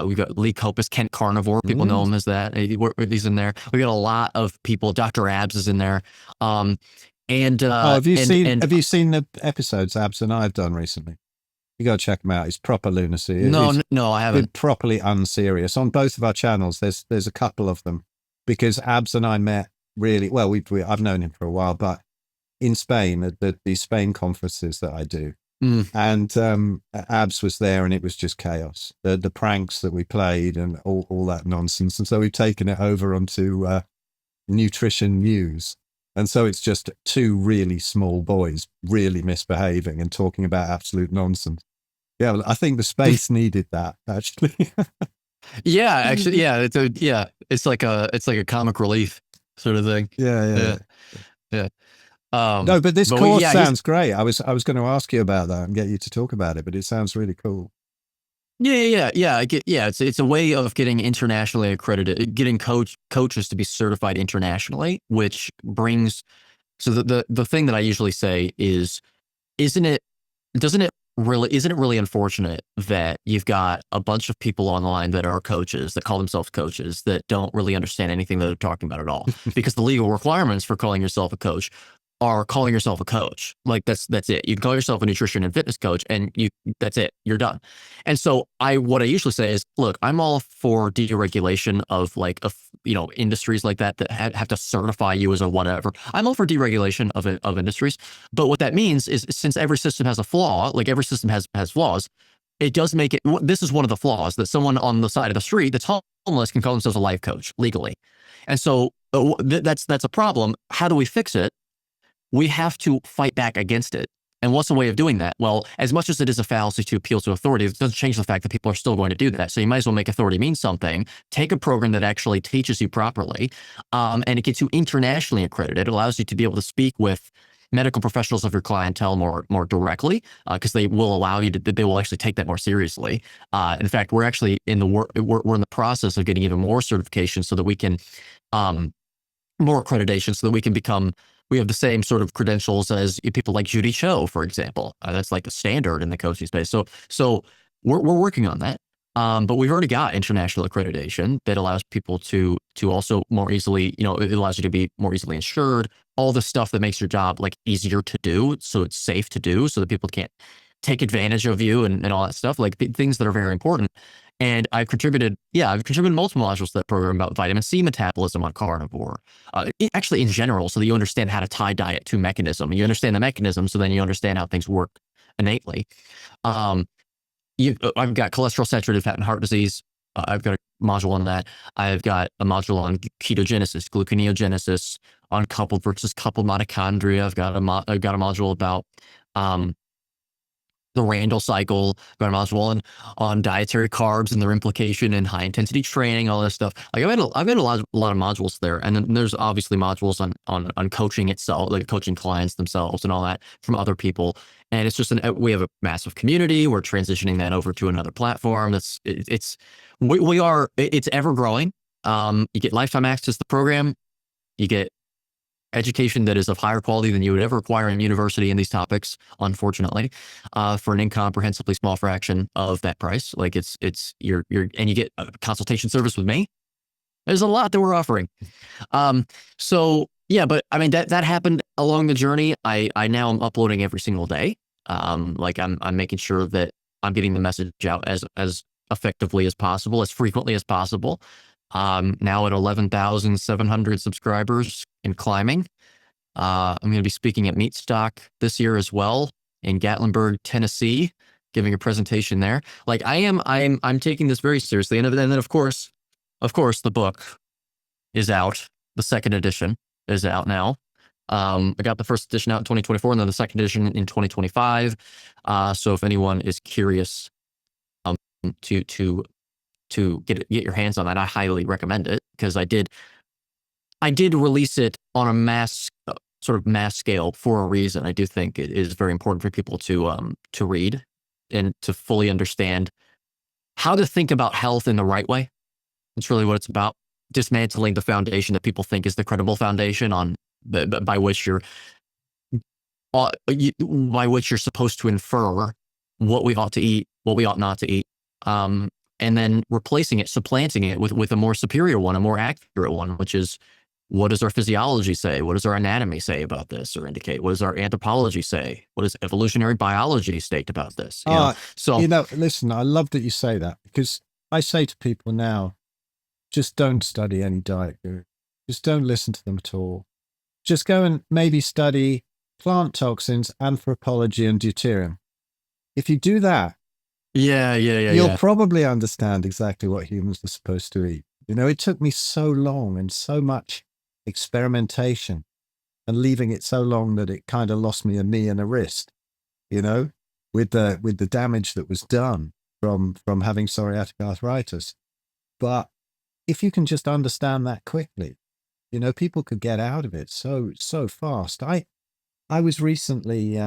We've got Lee Copus, Kent Carnivore. People know Mm. him as that. He's in there. We got a lot of people. Dr. Abs is in there. Um, and Oh, uh, and have you seen the episodes Abs and I have done recently? You got to check them out. It's proper lunacy. no, It's no, I been haven't. properly unserious on both of our channels. There's a couple of them because Abs and I met really well. I've known him for a while, but in Spain at the Spain conferences that I do, Mm. and Abs was there, and it was just chaos. The pranks that we played and all that nonsense, and so we've taken it over onto nutrition news. And so it's just two really small boys really misbehaving and talking about absolute nonsense. Yeah, well, I think the space needed that actually. Yeah, actually, yeah, it's like a comic relief sort of thing. Yeah, yeah, Yeah, yeah. yeah. No, but this course Yeah, he's sounds great. I was going to ask you about that and get you to talk about it, but it sounds really cool. yeah. It's a way of getting internationally accredited, getting coaches to be certified internationally, which brings. So the thing that I usually say is, isn't it doesn't it really isn't it really unfortunate that you've got a bunch of people online that are coaches that call themselves coaches that don't really understand anything that they're talking about at all, because the legal requirements for calling yourself a coach are calling yourself a coach. Like that's it. You can call yourself a nutrition and fitness coach, and that's it. You're done. And so what I usually say is, look, I'm all for deregulation of industries like that have to certify you as a whatever. I'm all for deregulation of industries, but what that means is, since every system has a flaw, like every system has flaws, it does make it. This is one of the flaws, that someone on the side of the street that's homeless can call themselves a life coach legally, and so that's a problem. How do we fix it? We have to fight back against it. And what's the way of doing that? Well, as much as it is a fallacy to appeal to authority, it doesn't change the fact that people are still going to do that. So you might as well make authority mean something. Take a program that actually teaches you properly, and it gets you internationally accredited. It allows you to be able to speak with medical professionals of your clientele more directly, because they will allow you to. They will actually take that more seriously. In fact, we're actually we're in the process of getting even more certification so that we can. More accreditation, so that we have the same sort of credentials as people like Judy Cho, for example. That's like the standard in the coaching space. So we're working on that. But we've already got international accreditation that allows people to also more easily, it allows you to be more easily insured, all the stuff that makes your job like easier to do, so it's safe to do, so that people can't take advantage of you and all that stuff, like things that are very important. And I've contributed multiple modules to that program about vitamin C metabolism on carnivore, actually in general, so that you understand how to tie diet to mechanism. You understand the mechanism, so then you understand how things work innately. Um, I've got cholesterol, saturated fat, and heart disease. I've got a module on that. I've got a module on ketogenesis, gluconeogenesis, on coupled versus coupled mitochondria. I've got a module about um, the Randall cycle. Got a module on dietary carbs and their implication in high intensity training, all this stuff. Like I've got a lot of modules there, and then there's obviously modules on coaching itself, like coaching clients themselves and all that from other people. And it's just we have a massive community. We're transitioning that over to another platform. It's ever growing. You get lifetime access to the program. You get education that is of higher quality than you would ever acquire in university in these topics, unfortunately, for an incomprehensibly small fraction of that price. Like and you get a consultation service with me. There's a lot that we're offering. So yeah, but I mean, that happened along the journey. I now am uploading every single day. Like I'm making sure that I'm getting the message out as effectively as possible, as frequently as possible. Now at 11,700 subscribers and climbing. I'm going to be speaking at Meatstock this year as well, in Gatlinburg, Tennessee. giving a presentation there. Like I'm taking this very seriously. And then of course, the book is out. The second edition is out now. I got the first edition out in 2024 and then the second edition in 2025. So if anyone is curious to get your hands on that, I highly recommend it, because I did release it on a sort of mass scale for a reason. I do think it is very important for people to read and to fully understand how to think about health in the right way. It's really what it's about. Dismantling the foundation that people think is the credible foundation by which you're supposed to infer what we ought to eat, what we ought not to eat, and then supplanting it with a more superior one, a more accurate one, which is, what does our physiology say? What does our anatomy say about this or indicate? What does our anthropology say? What does evolutionary biology state about this? Listen, I love that you say that, because I say to people now, just don't study any diet guru. Just don't listen to them at all. Just go and maybe study plant toxins, anthropology, and deuterium. If you do that, you'll probably understand exactly what humans are supposed to eat. It took me so long and so much experimentation and leaving it so long that it kind of lost me a knee and a wrist, with the damage that was done from having psoriatic arthritis. But if you can just understand that quickly, people could get out of it so fast. I was recently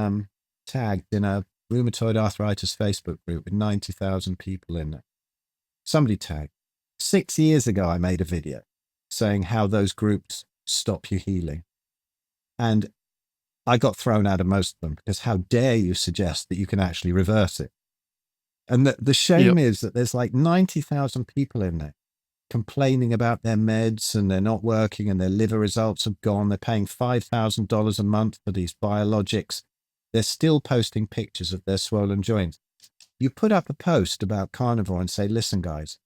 tagged in a rheumatoid arthritis Facebook group with 90,000 people in it. Somebody tagged. 6 years ago, I made a video saying how those groups stop you healing. And I got thrown out of most of them, because how dare you suggest that you can actually reverse it? And the shame is that there's like 90,000 people in there complaining about their meds and they're not working and their liver results have gone. They're paying $5,000 a month for these biologics. They're still posting pictures of their swollen joints. You put up a post about carnivore and say, listen, guys,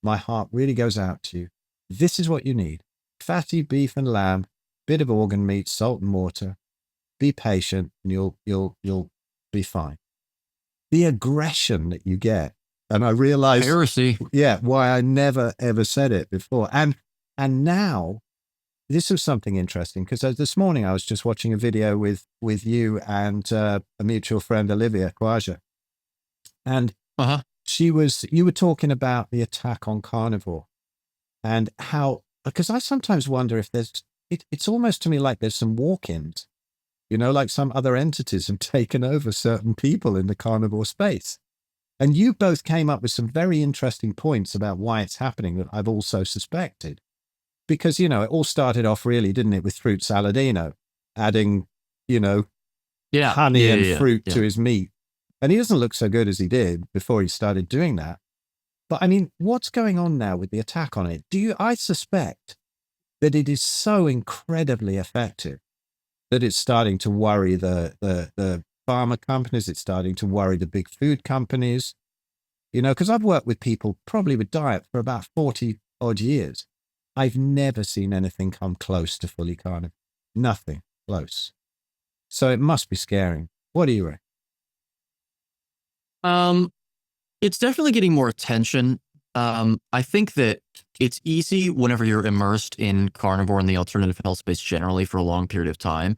my heart really goes out to you. This is what you need. Fatty beef and lamb, bit of organ meat, salt and water. Be patient and you'll be fine. The aggression that you get. And I realized, heresy. Why I never ever said it before. And now, this was something interesting, because this morning I was just watching a video with you and a mutual friend, Olivia Kwaja. And you were talking about the attack on carnivore and how, because I sometimes wonder if it's almost to me like there's some walk-ins, like some other entities have taken over certain people in the carnivore space. And you both came up with some very interesting points about why it's happening that I've also suspected. Because, it all started off really, didn't it, with Fruit Saladino adding, honey and fruit to his meat. And he doesn't look so good as he did before he started doing that. But I mean, what's going on now with the attack on it? I suspect that it is so incredibly effective that it's starting to worry the pharma companies. It's starting to worry the big food companies, because I've worked with people probably with diet for about 40 odd years. I've never seen anything come close to fully carnivore. Nothing close. So it must be scaring. What do you reckon? It's definitely getting more attention. I think that it's easy whenever you're immersed in carnivore and the alternative health space generally for a long period of time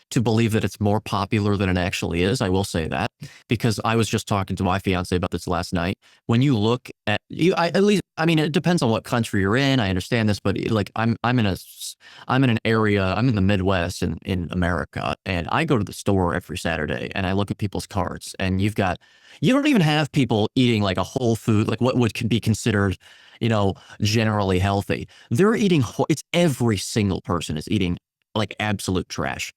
to believe that it's more popular than it actually is. I will say that, because I was just talking to my fiance about this last night. When you look at it depends on what country you're in. I understand this, but like I'm in an area, I'm in the Midwest in America, and I go to the store every Saturday and I look at people's carts, and you don't even have people eating like a whole food, like what would be considered, generally healthy. They're eating, it's every single person is eating like absolute trash.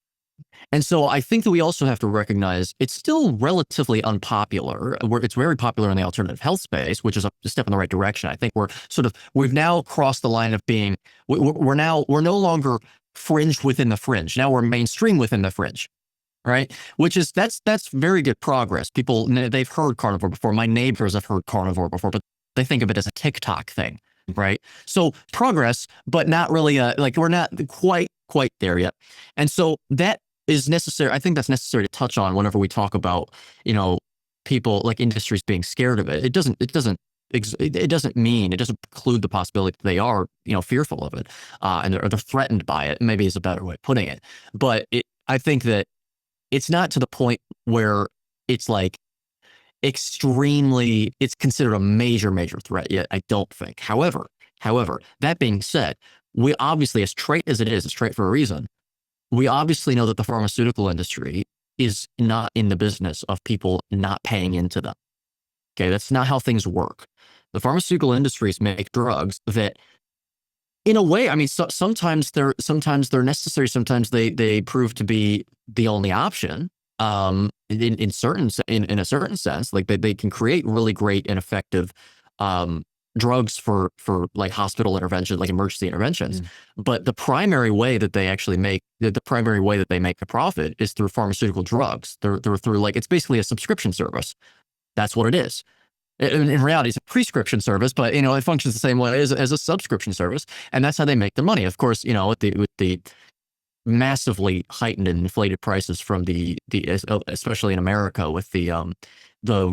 And so I think that we also have to recognize it's still relatively unpopular. It's very popular in the alternative health space, which is a step in the right direction. I think we've now crossed the line of being, we're no longer fringe within the fringe. Now we're mainstream within the fringe, right? That's very good progress. People, they've heard carnivore before. My neighbors have heard carnivore before, but they think of it as a TikTok thing, right? So progress, but not really we're not quite there yet. And so that is necessary. I think that's necessary to touch on whenever we talk about, people like industries being scared of it. It doesn't mean, it doesn't preclude the possibility that they are, fearful of it, and they're threatened by it. Maybe is a better way of putting it. But I think that it's not to the point where it's like it's considered a major, major threat yet. I don't think. However, that being said, we obviously, as trite as it is, it's trite for a reason. We obviously know that the pharmaceutical industry is not in the business of people not paying into them. Okay, that's not how things work. The pharmaceutical industries make drugs that, in a way, I mean, sometimes they're necessary. Sometimes they prove to be the only option. In a certain sense, like they can create really great and effective drugs for like hospital interventions, like emergency interventions. But the primary way that they actually make the primary way that they make a profit is through pharmaceutical drugs. They're through, like, it's basically a subscription service. That's what it is. In reality, it's a prescription service, but it functions the same way as a subscription service, and that's how they make their money. Of course, with the massively heightened and inflated prices from the especially in America, with the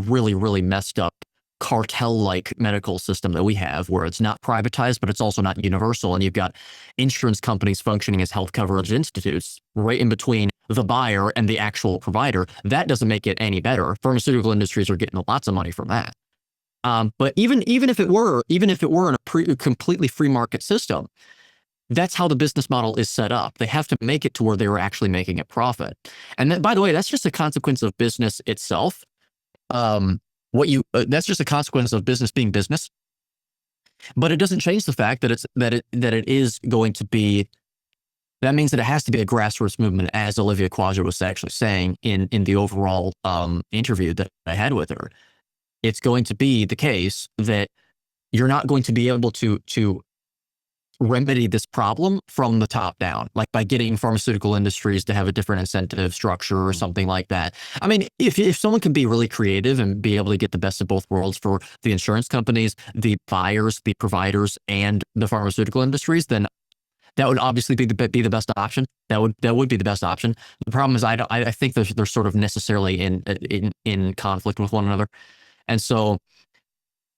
really, really messed up cartel-like medical system that we have, where it's not privatized, but it's also not universal, and you've got insurance companies functioning as health coverage institutes right in between the buyer and the actual provider. That doesn't make it any better. Pharmaceutical industries are getting lots of money from that. But even if it were in a completely free market system, that's how the business model is set up. They have to make it to where they were actually making a profit. And then, by the way, that's just a consequence of business itself. That's just a consequence of business being business. But it doesn't change the fact that it is going to be. That means that it has to be a grassroots movement, as Olivia Quadra was actually saying in the overall interview that I had with her. It's going to be the case that you're not going to be able to remedy this problem from the top down, like by getting pharmaceutical industries to have a different incentive structure or something like that. I mean, if someone can be really creative and be able to get the best of both worlds for the insurance companies, the buyers, the providers, and the pharmaceutical industries, then that would obviously be the best option. That would be the best option. The problem is, I think they're sort of necessarily in conflict with one another. And so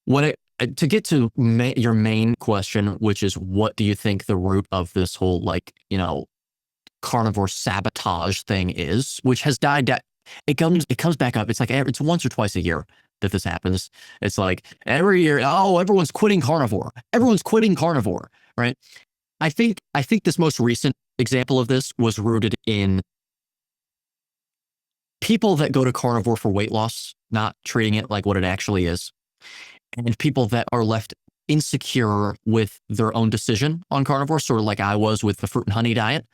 to get to your main question, which is, what do you think the root of this whole, carnivore sabotage thing is, which has died down. It comes back up. It's like it's once or twice a year that this happens. It's like every year, everyone's quitting carnivore. Everyone's quitting carnivore, right? I think this most recent example of this was rooted in people that go to carnivore for weight loss, not treating it like what it actually is, and people that are left insecure with their own decision on carnivore, sort of like I was with the fruit and honey diet.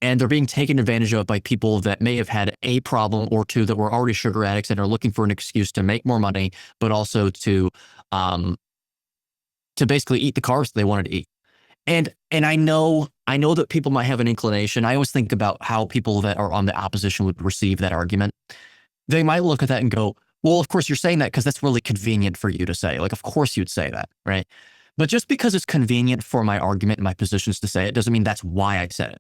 And they're being taken advantage of by people that may have had a problem or two, that were already sugar addicts and are looking for an excuse to make more money, but also to basically eat the carbs they wanted to eat. And I know that people might have an inclination. I always think about how people that are on the opposition would receive that argument. They might look at that and go, well, of course you're saying that because that's really convenient for you to say. Like, of course you'd say that, right? But just because it's convenient for my argument and my positions to say it doesn't mean that's why I said it.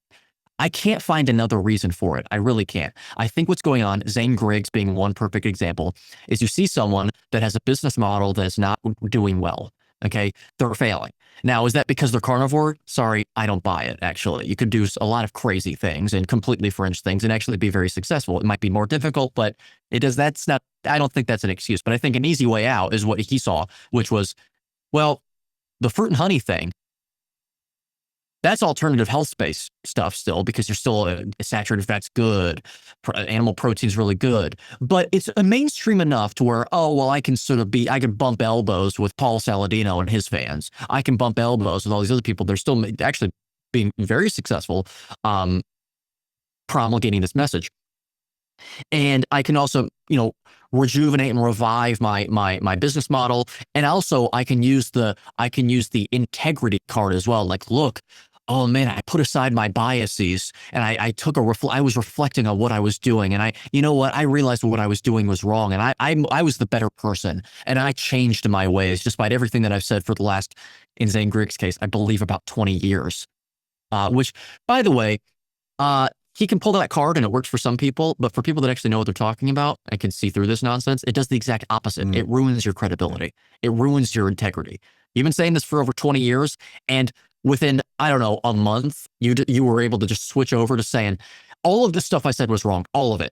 I can't find another reason for it. I really can't. I think what's going on, Zane Griggs being one perfect example, is you see someone that has a business model that's not doing well. Okay, they're failing. Now, is that because they're carnivore? Sorry, I don't buy it, actually. You could do a lot of crazy things and completely fringe things and actually be very successful. It might be more difficult, but I don't think that's an excuse. But I think an easy way out is what he saw, which was, well, the fruit and honey thing, that's alternative health space stuff still, because you're still saturated fat's good. Animal protein's really good, but it's mainstream enough to where, I can bump elbows with Paul Saladino and his fans. I can bump elbows with all these other people. They're still actually being very successful promulgating this message. And I can also, rejuvenate and revive my business model. And also I can use the integrity card as well. Like, look, oh man, I put aside my biases and I was reflecting on what I was doing. And I realized what I was doing was wrong. And I was the better person. And I changed my ways, despite everything that I've said for the last, in Zane Griggs' case, I believe about 20 years. Which, by the way, he can pull that card and it works for some people, but for people that actually know what they're talking about and can see through this nonsense, it does the exact opposite. It ruins your credibility. It ruins your integrity. You've been saying this for over 20 years, and within, I don't know, a month, you were able to just switch over to saying all of this stuff I said was wrong, all of it.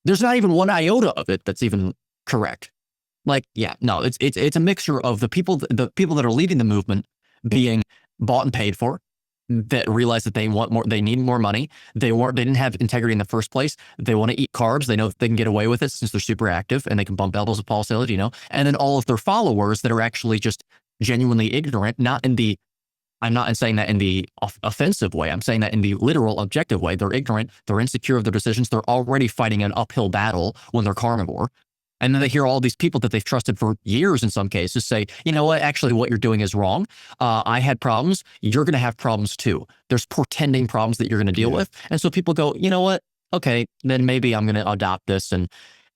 There's not even one iota of it that's even correct. Like, yeah, no, it's a mixture of the people that are leading the movement being bought and paid for, that realize that they want more, they need more money. They didn't have integrity in the first place. They want to eat carbs. They know that they can get away with it since they're super active and they can bump elbows with Paul Sillage, you know. And then all of their followers that are actually just genuinely ignorant, I'm not saying that in the offensive way. I'm saying that in the literal, objective way. They're ignorant. They're insecure of their decisions. They're already fighting an uphill battle when they're carnivore. And then they hear all these people that they've trusted for years in some cases say, you know what, actually what you're doing is wrong. I had problems. You're going to have problems too. There's pretending problems that you're going to deal with. And so people go, you know what, okay, then maybe I'm going to adopt this and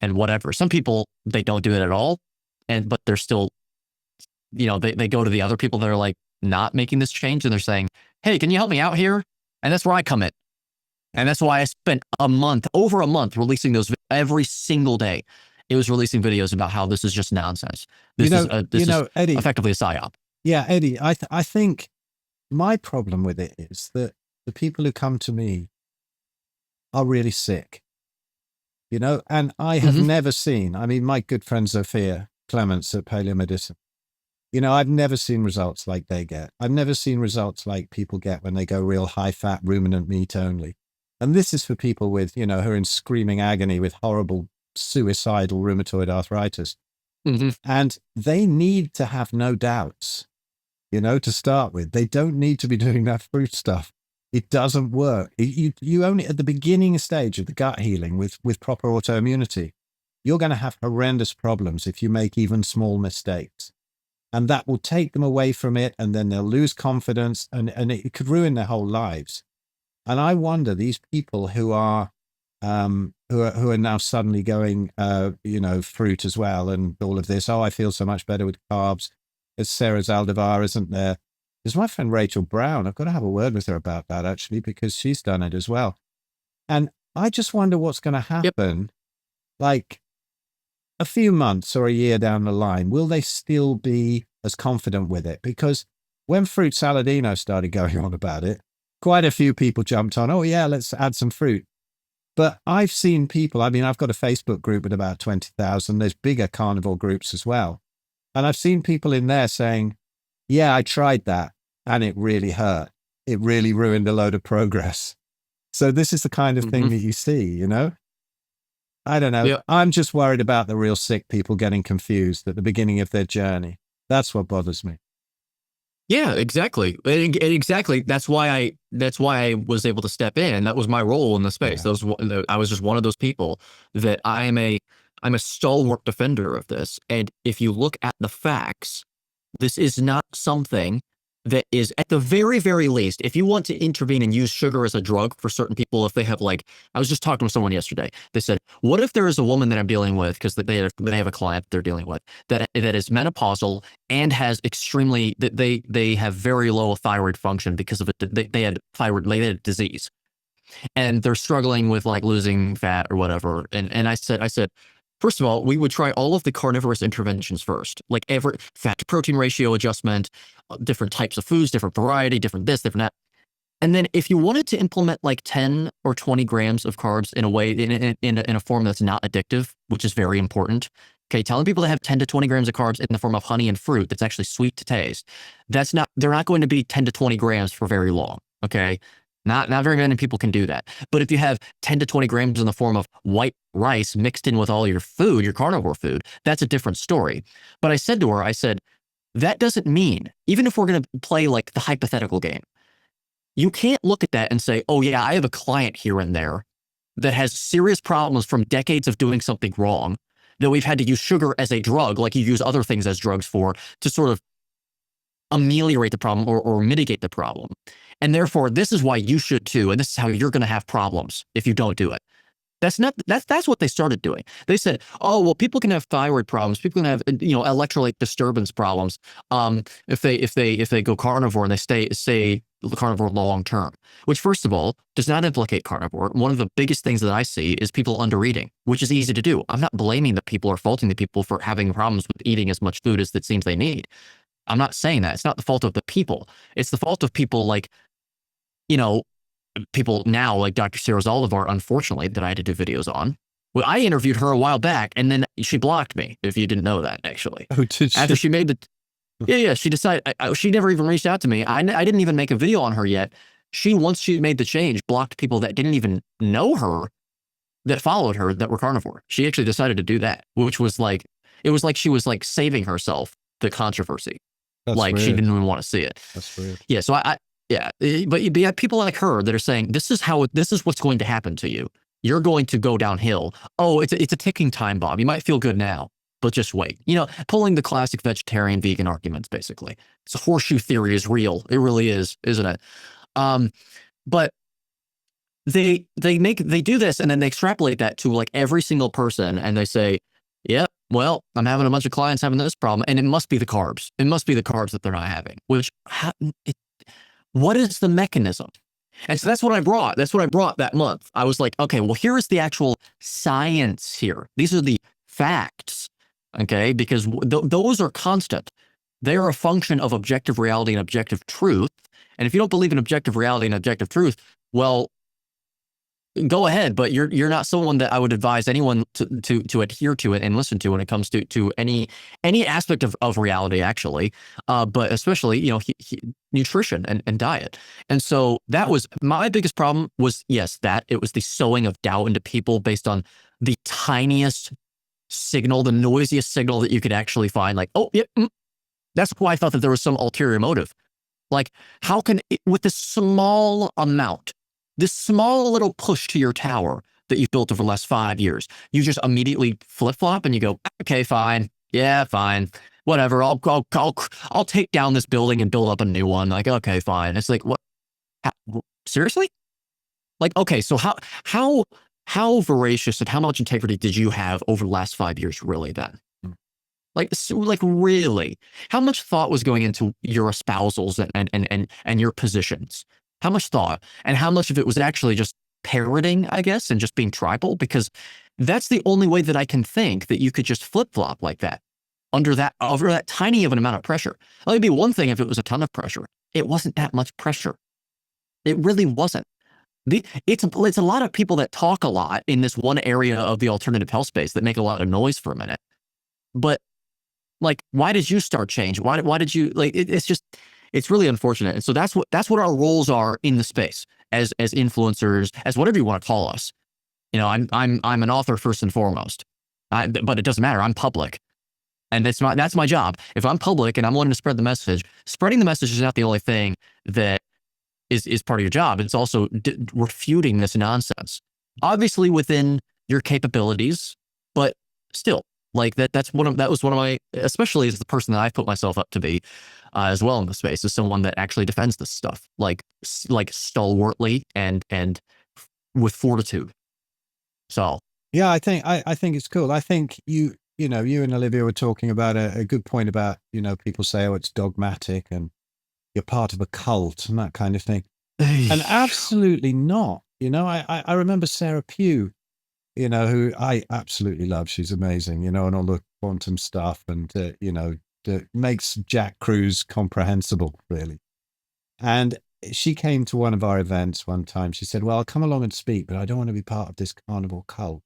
whatever. Some people, they don't do it at all. But they're still, you know, they go to the other people that are like not making this change and they're saying, hey, can you help me out here? And that's where I come in. And that's why I spent over a month releasing those every single day. It was releasing videos about how this is just nonsense. This is Eddie, effectively a psyop. Yeah, Eddie, I think my problem with it is that the people who come to me are really sick, you know, and I have never seen, I mean, my good friend Sophia Clements at Paleomedicine, you know, I've never seen results like they get. I've never seen results like people get when they go real high fat ruminant meat only. And this is for people with, you know, who are in screaming agony with horrible suicidal rheumatoid arthritis. And they need to have no doubts, you know, to start with. They don't need to be doing that fruit stuff. It doesn't work. You only at the beginning stage of the gut healing with proper autoimmunity, you're going to have horrendous problems if you make even small mistakes. And that will take them away from it, and then they'll lose confidence, and it could ruin their whole lives. And I wonder, these people who are now suddenly going, you know, fruit as well, and all of this. Oh, I feel so much better with carbs. There's Sarah Zaldivar, isn't there? There's my friend Rachel Brown. I've got to have a word with her about that, actually, because she's done it as well. And I just wonder what's going to happen, like a few months or a year down the line. Will they still be as confident with it? Because when Fruit Saladino started going on about it, quite a few people jumped on, oh yeah, let's add some fruit. But I've seen people, I mean, I've got a Facebook group with about 20,000. There's bigger carnivore groups as well. And I've seen people in there saying, yeah, I tried that and it really hurt. It really ruined a load of progress. So this is the kind of thing that you see, you know? I don't know. Yeah. I'm just worried about the real sick people getting confused at the beginning of their journey. That's what bothers me. Yeah, exactly. Exactly. That's why I was able to step in. That was my role in the space. Yeah. I was just one of those people that I'm a stalwart defender of this. And if you look at the facts, this is not something that is, at the very, very least, if you want to intervene and use sugar as a drug for certain people, if they have, like, I was just talking to someone yesterday. They said, what if there is a woman that I'm dealing with, because they have a client they're dealing with that is menopausal and has extremely, they have very low thyroid function because of it. They had thyroid-related disease, and they're struggling with like losing fat or whatever. And I said, first of all, we would try all of the carnivorous interventions first, like every fat to protein ratio adjustment, different types of foods, different variety, different this, different that. And then if you wanted to implement like 10 or 20 grams of carbs in a way, in a form that's not addictive, which is very important. Okay, telling people to have 10 to 20 grams of carbs in the form of honey and fruit that's actually sweet to taste, they're not going to be 10 to 20 grams for very long, okay? Not very many people can do that. But if you have 10 to 20 grams in the form of white rice mixed in with all your food, your carnivore food, that's a different story. But I said to her, that doesn't mean, even if we're going to play like the hypothetical game, you can't look at that and say, oh yeah, I have a client here and there that has serious problems from decades of doing something wrong, that we've had to use sugar as a drug, like you use other things as drugs for, to sort of ameliorate the problem or mitigate the problem. And therefore, this is why you should too. And this is how you're going to have problems if you don't do it. That's what they started doing. They said, oh, well, people can have thyroid problems. People can have, you know, electrolyte disturbance problems. If they go carnivore and they stay carnivore long term, which first of all does not implicate carnivore. One of the biggest things that I see is people under eating, which is easy to do. I'm not blaming the people or faulting the people for having problems with eating as much food as it seems they need. I'm not saying that. It's not the fault of the people. It's the fault of people like, you know, people now like Dr. Sarah Zaldivar, unfortunately, that I had to do videos on. Well, I interviewed her a while back, and then she blocked me, if you didn't know that, actually. Oh, did she? After she made the... Yeah, she decided... she never even reached out to me. I didn't even make a video on her yet. Once she made the change, blocked people that didn't even know her, that followed her, that were carnivore. She actually decided to do that, which was like... It was like she was like saving herself the controversy. That's like weird. she didn't even want to see it. That's weird. Yeah, so but you have people like her that are saying, this is what's going to happen to you. You're going to go downhill. Oh, it's a ticking time bomb. You might feel good now, but just wait. You know, pulling the classic vegetarian vegan arguments, basically. It's a horseshoe theory is real. It really is, isn't it? But they do this and then they extrapolate that to like every single person and they say, yep, well, I'm having a bunch of clients having this problem, and it must be the carbs. It must be the carbs that they're not having. What is the mechanism? And so that's what I brought. That's what I brought that month. I was like, okay, well, here is the actual science here. These are the facts, okay? Because those are constant. They are a function of objective reality and objective truth. And if you don't believe in objective reality and objective truth, well, go ahead, but you're not someone that I would advise anyone to adhere to it and listen to when it comes to any aspect of reality, actually, but especially, you know, nutrition and diet. And so that was my biggest problem was, yes, that it was the sowing of doubt into people based on the tiniest signal, the noisiest signal that you could actually find, like, oh, yeah, that's why I thought that there was some ulterior motive. Like, how can, with this small amount, this small little push to your tower that you've built over the last 5 years, you just immediately flip-flop and you go, okay, fine. Yeah, fine. Whatever. I'll take down this building and build up a new one. Like, okay, fine. It's like, what? Seriously? Like, okay, so how voracious and how much integrity did you have over the last 5 years, really, then? Like really, how much thought was going into your espousals and your positions? How much thought, and how much of it was actually just parroting, I guess, and just being tribal? Because that's the only way that I can think that you could just flip-flop like that over that tiny of an amount of pressure. Well, it'd be one thing if it was a ton of pressure. It wasn't that much pressure. It really wasn't. It's a lot of people that talk a lot in this one area of the alternative health space that make a lot of noise for a minute. But like, why did you start change? Why did you like? It's really unfortunate. And so that's what our roles are in the space as influencers, as whatever you want to call us. You know, I'm an author first and foremost, but it doesn't matter. I'm public, and that's my job. If I'm public and I'm wanting to spread the message, spreading the message is not the only thing that is part of your job. It's also refuting this nonsense, obviously within your capabilities, but still. Like that was one of my, especially as the person that I've put myself up to be as well in the space, is someone that actually defends this stuff, like stalwartly and with fortitude. So yeah, I think it's cool. I think you and Olivia were talking about a good point about, you know, people say, oh, it's dogmatic and you're part of a cult and that kind of thing. And absolutely not. You know, I remember Sarah Pugh, you know, who I absolutely love. She's amazing, you know, and all the quantum stuff and, you know, that makes Jack Kruse comprehensible, really. And she came to one of our events one time. She said, well, I'll come along and speak, but I don't want to be part of this carnivore cult.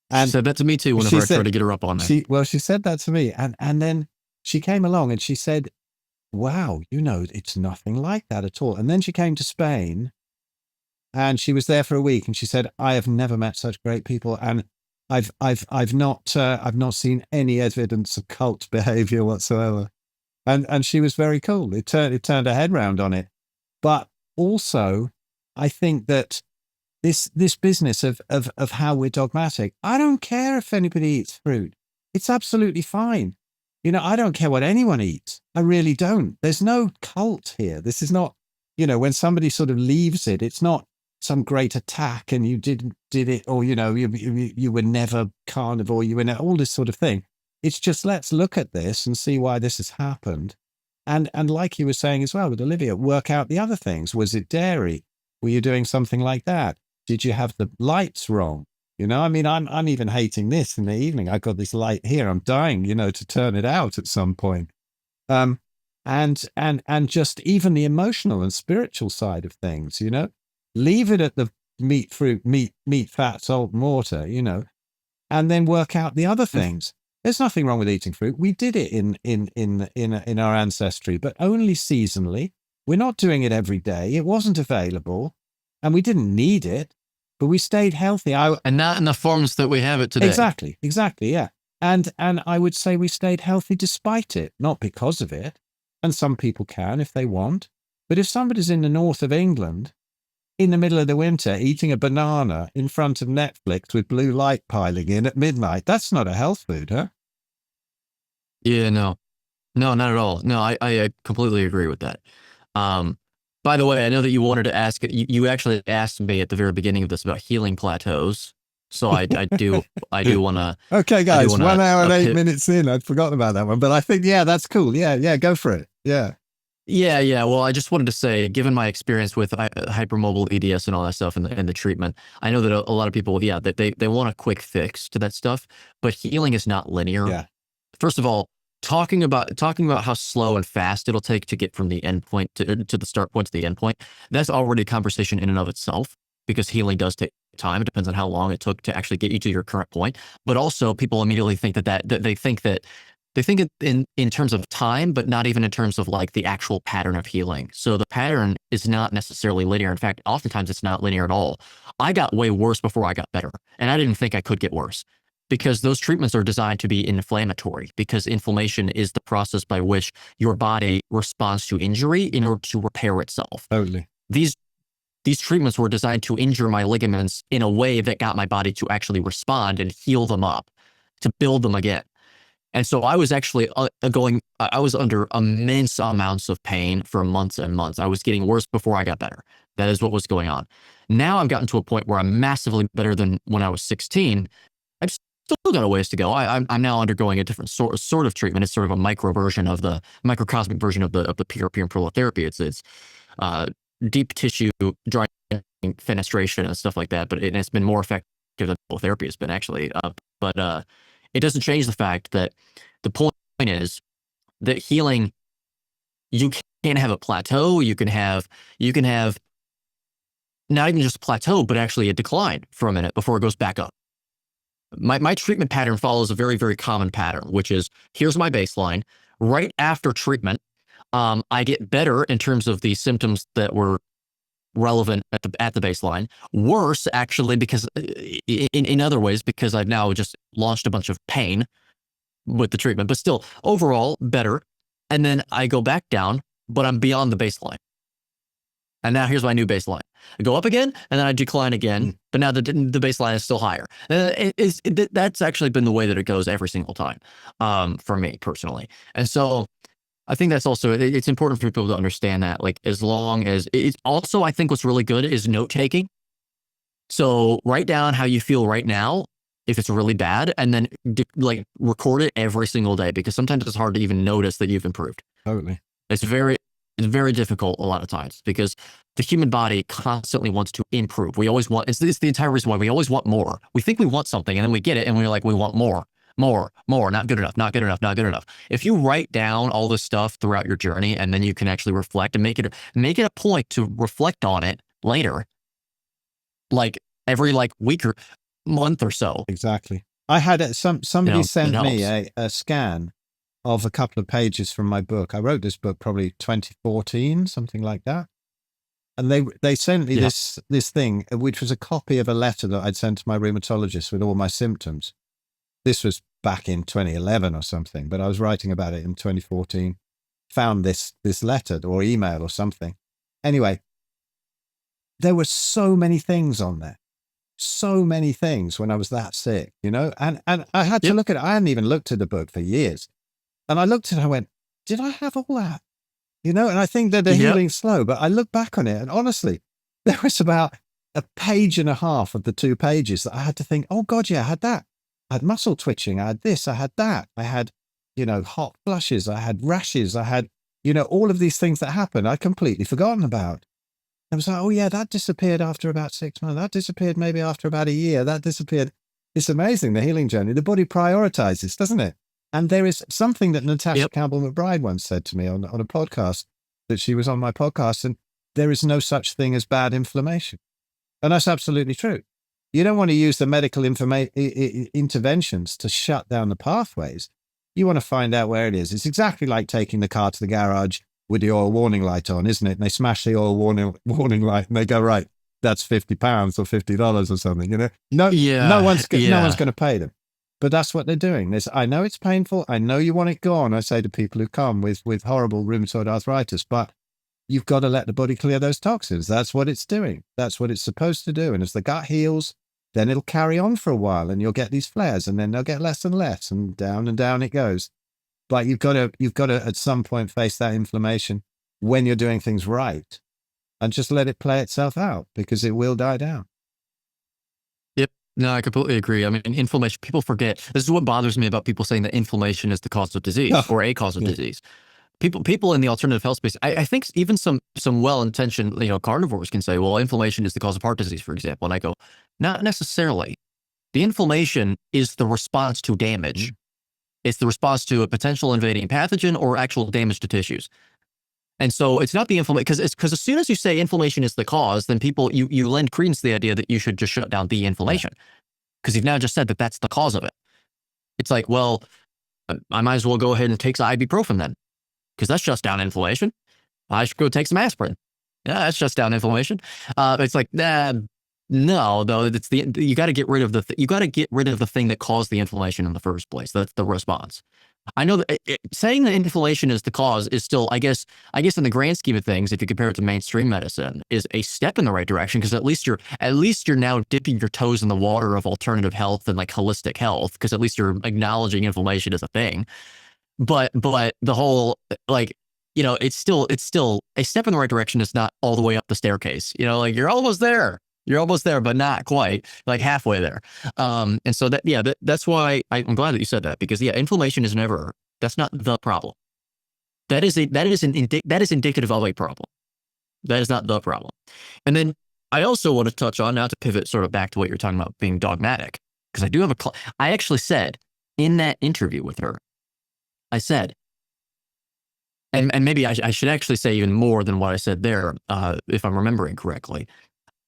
And she said that to me too whenever I tried to get her up on that. She said that to me. And then she came along and she said, wow, you know, it's nothing like that at all. And then she came to Spain. And she was there for a week, and she said, "I have never met such great people, and I've not seen any evidence of cult behavior whatsoever." And she was very cool. It turned her head round on it. But also, I think that this business of how we're dogmatic. I don't care if anybody eats fruit; it's absolutely fine. You know, I don't care what anyone eats. I really don't. There's no cult here. This is not, you know, when somebody sort of leaves it, it's not some great attack and you did it, or, you know, you were never carnivore, you were all this sort of thing. It's just, let's look at this and see why this has happened. And like you were saying as well with Olivia, work out the other things. Was it dairy? Were you doing something like that? Did you have the lights wrong? I mean, I'm even hating this in the evening. I got this light here. I'm dying, to turn it out at some point. Um, and just even the emotional and spiritual side of things, leave it at the meat, fruit, meat, fat, salt, and water, and then work out the other things. There's nothing wrong with eating fruit. We did it in our ancestry, but only seasonally. We're not doing it every day. It wasn't available, and we didn't need it, but we stayed healthy. And not in the forms that we have it today. Exactly, yeah. And I would say we stayed healthy despite it, not because of it. And some people can if they want. But if somebody's in the north of England, in the middle of the winter, eating a banana in front of Netflix with blue light piling in at midnight, that's not a health food, huh? Yeah, no, not at all. No, I completely agree with that. By the way, I know that you wanted to ask, you actually asked me at the very beginning of this about healing plateaus. So I do want to. Okay, guys, 1 hour and 8 minutes in. I'd forgotten about that one, but I think, that's cool. Yeah, go for it. Yeah. Well, I just wanted to say, given my experience with hypermobile EDS and all that stuff and the treatment, I know that a lot of people, that they want a quick fix to that stuff, but healing is not linear. Yeah. First of all, talking about how slow and fast it'll take to get from the end point to the start point to the end point, that's already a conversation in and of itself, because healing does take time. It depends on how long it took to actually get you to your current point. But also, people immediately think that they think it in terms of time, but not even in terms of like the actual pattern of healing. So the pattern is not necessarily linear. In fact, oftentimes it's not linear at all. I got way worse before I got better, and I didn't think I could get worse, because those treatments are designed to be inflammatory, because inflammation is the process by which your body responds to injury in order to repair itself. Totally. These treatments were designed to injure my ligaments in a way that got my body to actually respond and heal them up, to build them again. And so I was actually I was under immense amounts of pain for months and months. I was getting worse before I got better. That is what was going on. Now I've gotten to a point where I'm massively better than when I was 16. I've still got a ways to go. I'm now undergoing a different sort of treatment. It's sort of a microcosmic version of the PRP and prolotherapy. It's deep tissue drying, fenestration and stuff like that. But it's been more effective than therapy has been, actually. But it doesn't change the fact that the point is that healing, you can't have a plateau. You can have not even just a plateau, but actually a decline for a minute before it goes back up. My treatment pattern follows a very, very common pattern, which is, here's my baseline. Right after treatment, I get better in terms of the symptoms that were relevant at the baseline. Worse, actually, because in other ways, because I've now just launched a bunch of pain with the treatment, but still overall better. And then I go back down, but I'm beyond the baseline. And now here's my new baseline. I go up again, and then I decline again, but now the baseline is still higher. That's actually been the way that it goes every single time, for me personally. And so I think that's also, it's important for people to understand that, like, as long as it's also, I think what's really good is note taking. So write down how you feel right now, if it's really bad, and then record it every single day, because sometimes it's hard to even notice that you've improved. Totally. It's very difficult a lot of times, because the human body constantly wants to improve. We always want, it's the entire reason why we always want more. We think we want something, and then we get it, and we're like, we want more, not good enough, not good enough, not good enough. If you write down all this stuff throughout your journey, and then you can actually reflect and make it a point to reflect on it later, like every week or month or so. Exactly. I had somebody sent me a scan of a couple of pages from my book. I wrote this book probably 2014, something like that. And they sent me this thing, which was a copy of a letter that I'd sent to my rheumatologist with all my symptoms. This was back in 2011 or something, but I was writing about it in 2014. Found this letter or email or something. Anyway, there were so many things on there. So many things when I was that sick, and I had to look at it. I hadn't even looked at the book for years. And I looked at it and I went, did I have all that? And I think that the healing's slow, but I look back on it, and honestly, there was about a page and a half of the 2 pages that I had to think, oh God, yeah, I had that. I had muscle twitching. I had this, I had that. I had, hot flushes. I had rashes. I had, all of these things that happen, I'd completely forgotten about. I was like, oh yeah, that disappeared after about 6 months. That disappeared maybe after about a year. That disappeared. It's amazing, the healing journey. The body prioritizes, doesn't it? And there is something that Natasha Yep. Campbell McBride once said to me on a podcast, that she was on my podcast, and there is no such thing as bad inflammation. And that's absolutely true. You don't want to use the medical interventions to shut down the pathways. You want to find out where it is. It's exactly like taking the car to the garage with the oil warning light on, isn't it? And they smash the oil warning light and they go, right, that's £50 or $50 or something, No, Yeah. no one's going Yeah. to pay them. But that's what they're doing. I know it's painful. I know you want it gone. I say to people who come with horrible rheumatoid arthritis, but you've got to let the body clear those toxins. That's what it's doing. That's what it's supposed to do. And as the gut heals, then it'll carry on for a while and you'll get these flares, and then they'll get less and less, and down it goes. But you've got to at some point face that inflammation when you're doing things right, and just let it play itself out, because it will die down. Yep. No, I completely agree. I mean, inflammation, people forget. This is what bothers me about people saying that inflammation is the cause of disease or a cause of disease. People in the alternative health space, I think even some well-intentioned, carnivores can say, well, inflammation is the cause of heart disease, for example. And I go, not necessarily. The inflammation is the response to damage. It's the response to a potential invading pathogen or actual damage to tissues. And so it's not the inflammation, because as soon as you say inflammation is the cause, then people, you lend credence to the idea that you should just shut down the inflammation, because you've now just said that that's the cause of it. It's like, well, I might as well go ahead and take some ibuprofen then, because that's just down inflammation. I should go take some aspirin. Yeah, that's just down inflammation. It's like, no, though. It's you got to get rid of the thing that caused the inflammation in the first place. That's the response. I know that saying that inflammation is the cause is still, I guess in the grand scheme of things, if you compare it to mainstream medicine, is a step in the right direction, because at least you're now dipping your toes in the water of alternative health and like holistic health, because at least you're acknowledging inflammation as a thing. But the whole, it's still a step in the right direction. Is not all the way up the staircase. Like you're almost there. You're almost there, but not quite, like halfway there. And so that's why I'm glad that you said that, because inflammation is never, that's not the problem. That is indicative of a problem. That is not the problem. And then I also want to touch on, now to pivot sort of back to what you're talking about being dogmatic, because I do have I actually said in that interview with her, I said, and maybe I should actually say even more than what I said there, if I'm remembering correctly.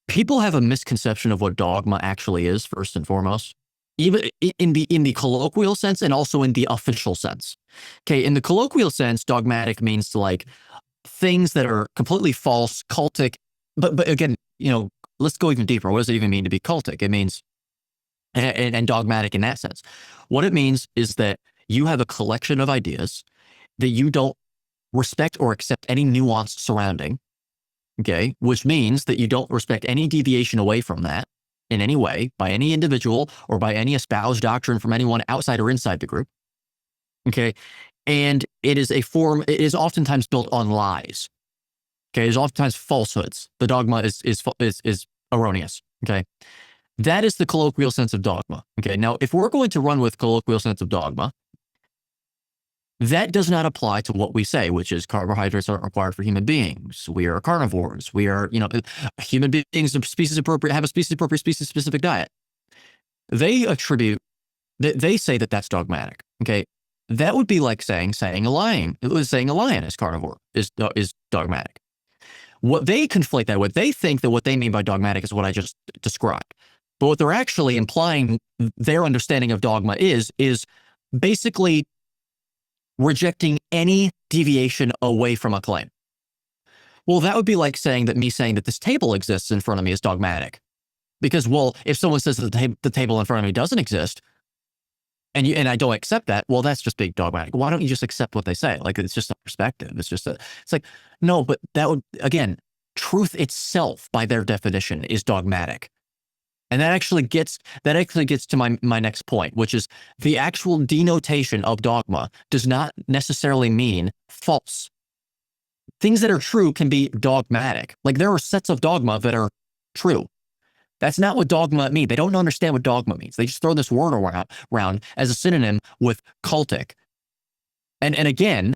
People have a misconception of what dogma actually is, first and foremost, even in the colloquial sense and also in the official sense. Okay, in the colloquial sense, dogmatic means like things that are completely false, cultic. But again, let's go even deeper. What does it even mean to be cultic? It means, and dogmatic in that sense, what it means is that you have a collection of ideas that you don't respect or accept any nuance surrounding. Okay, which means that you don't respect any deviation away from that in any way by any individual or by any espoused doctrine from anyone outside or inside the group. Okay, and it is oftentimes built on lies. Okay, it's oftentimes falsehoods. The dogma is erroneous. Okay, that is the colloquial sense of dogma. Okay, now if we're going to run with colloquial sense of dogma, that does not apply to what we say, which is carbohydrates aren't required for human beings. We are carnivores. We are, human beings have a species-appropriate, species-specific diet. They say that that's dogmatic. Okay, that would be like saying a lion is carnivore, is dogmatic. What they conflate that with, they think that what they mean by dogmatic is what I just described. But what they're actually implying, their understanding of dogma is basically rejecting any deviation away from a claim. Well, that would be like saying that this table exists in front of me is dogmatic. Because, well, if someone says that the table in front of me doesn't exist, and I don't accept that, well, that's just being dogmatic. Why don't you just accept what they say? Like, it's just a perspective. It's like, no, but that would, again, truth itself by their definition is dogmatic. And that actually gets to my next point, which is the actual denotation of dogma does not necessarily mean false. Things that are true can be dogmatic. Like there are sets of dogma that are true. That's not what dogma means. They don't understand what dogma means. They just throw this word around as a synonym with cultic. And again,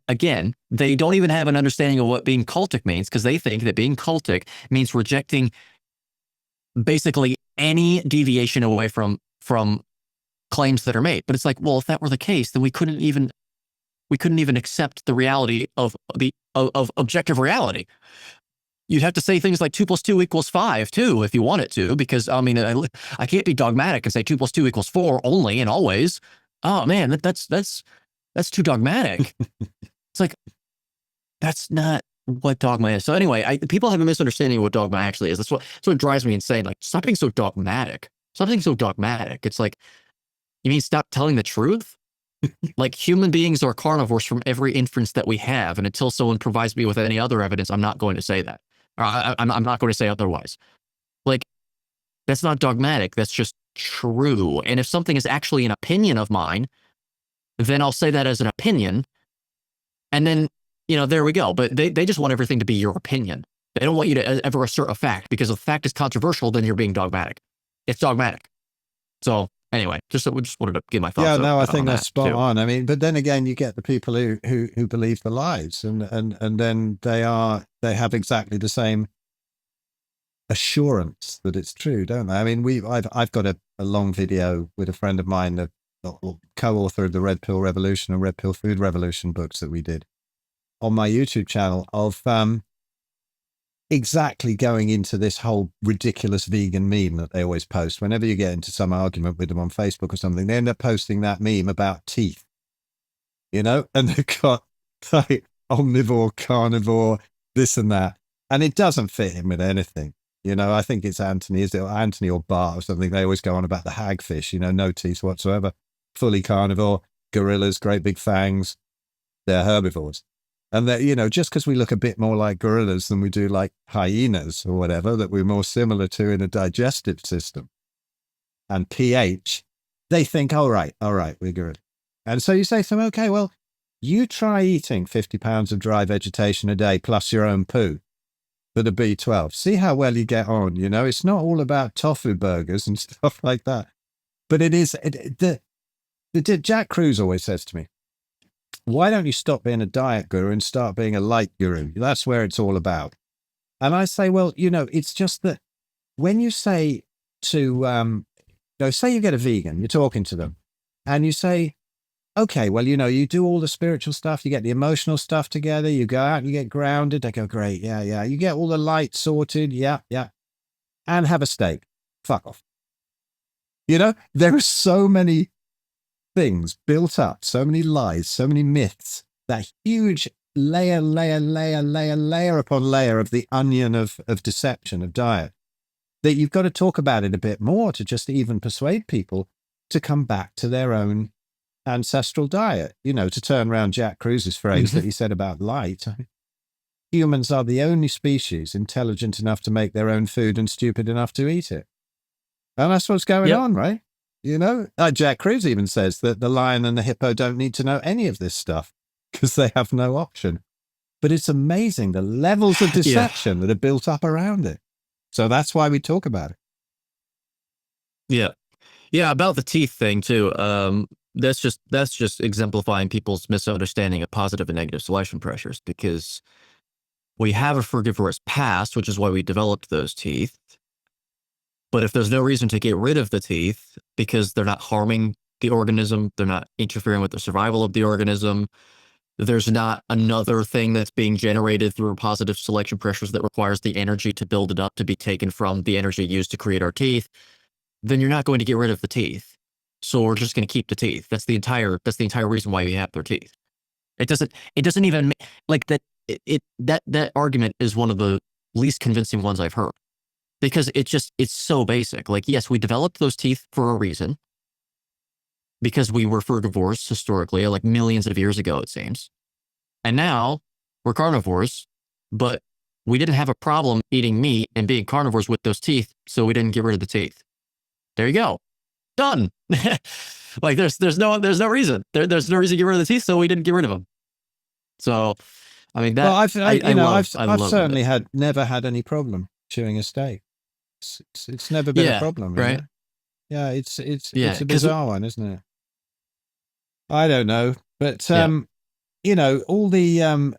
they don't even have an understanding of what being cultic means, because they think that being cultic means rejecting basically any deviation away from claims that are made. But it's like, well, if that were the case, then we couldn't even accept the reality of objective reality. You'd have to say things like 2 + 2 = 5 too, if you wanted to, because I mean, I can't be dogmatic and say 2 + 2 = 4 only and always. Oh man, that's too dogmatic. It's like, that's not what dogma is. So anyway, people have a misunderstanding of what dogma actually is. That's what drives me insane. Like, stop being so dogmatic. Stop being so dogmatic. It's like, you mean stop telling the truth? Like, human beings are carnivores from every inference that we have, and until someone provides me with any other evidence, I'm not going to say that. Or I'm not going to say otherwise. Like, that's not dogmatic. That's just true. And if something is actually an opinion of mine, then I'll say that as an opinion. And then, there we go. But they just want everything to be your opinion. They don't want you to ever assert a fact, because if a fact is controversial, then you're being dogmatic. It's dogmatic. So anyway, just wanted to give my thoughts. Yeah, no, I think on that's that spot too. on. I mean, but then again, you get the people who believe the lies, and then they have exactly the same assurance that it's true, don't they? I mean, I've got a long video with a friend of mine, the co-author of the Red Pill Revolution and Red Pill Food Revolution books that we did on my YouTube channel, of exactly going into this whole ridiculous vegan meme that they always post. Whenever you get into some argument with them on Facebook or something, they end up posting that meme about teeth, and they've got like omnivore, carnivore, this and that, and it doesn't fit in with anything. I think it's Anthony, is it Anthony or Bart or something? They always go on about the hagfish, no teeth whatsoever, fully carnivore, gorillas, great big fangs, they're herbivores. And that, just because we look a bit more like gorillas than we do like hyenas or whatever, that we're more similar to in a digestive system and pH, they think, all right, we're good. And so you say to them, okay, well, you try eating 50 pounds of dry vegetation a day plus your own poo for the B12. See how well you get on. It's not all about tofu burgers and stuff like that. But it is, Jack Kruse always says to me, why don't you stop being a diet guru and start being a light guru? That's where it's all about. And I say, well, it's just that when you say to, say you get a vegan, you're talking to them and you say, okay, well, you do all the spiritual stuff, you get the emotional stuff together, you go out, you get grounded. They go, great. Yeah. You get all the light sorted. Yeah. And have a steak. Fuck off. There are so many things built up, so many lies, so many myths, that huge layer upon layer of the onion of deception of diet, that you've got to talk about it a bit more to just even persuade people to come back to their own ancestral diet. To turn around Jack Kruse's phrase that he said about light, humans are the only species intelligent enough to make their own food and stupid enough to eat it. And that's what's going on, right? Jack Kruse even says that the lion and the hippo don't need to know any of this stuff because they have no option. But it's amazing the levels of deception that are built up around it. So that's why we talk about it. Yeah. About the teeth thing too. That's just exemplifying people's misunderstanding of positive and negative selection pressures, because we have a frugivorous past, which is why we developed those teeth. But if there's no reason to get rid of the teeth because they're not harming the organism, they're not interfering with the survival of the organism, there's not another thing that's being generated through positive selection pressures that requires the energy to build it up to be taken from the energy used to create our teeth, then you're not going to get rid of the teeth. So we're just going to keep the teeth. That's the entire reason why we have their teeth. It doesn't even like that. That argument is one of the least convincing ones I've heard. Because it's so basic. Like, yes, we developed those teeth for a reason, because we were frugivores historically, like millions of years ago, it seems. And now we're carnivores, but we didn't have a problem eating meat and being carnivores with those teeth, so we didn't get rid of the teeth. There you go. Done. Like, there's no reason. There's no reason to get rid of the teeth, so we didn't get rid of them. So, I mean, that, well, I've certainly that. never had any problem chewing a steak. It's never been a problem, right? Yeah, it's a bizarre one, isn't it? I don't know, but you know, all the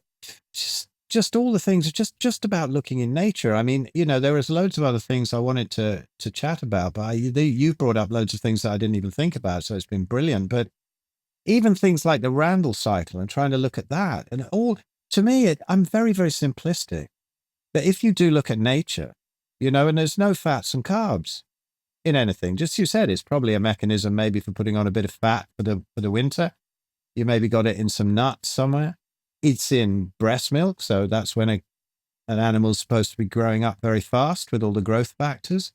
just all the things are just about looking in nature. I mean, you know, there was loads of other things I wanted to chat about, but you brought up loads of things that I didn't even think about, so it's been brilliant. But even things like the Randall cycle and trying to look at that, and all, to me, I'm very, very simplistic. But if you do look at nature, you know, and there's no fats and carbs in anything, just as you said, it's probably a mechanism maybe for putting on a bit of fat for the winter. You maybe got it in some nuts somewhere. It's in breast milk, so that's when an animal's supposed to be growing up very fast with all the growth factors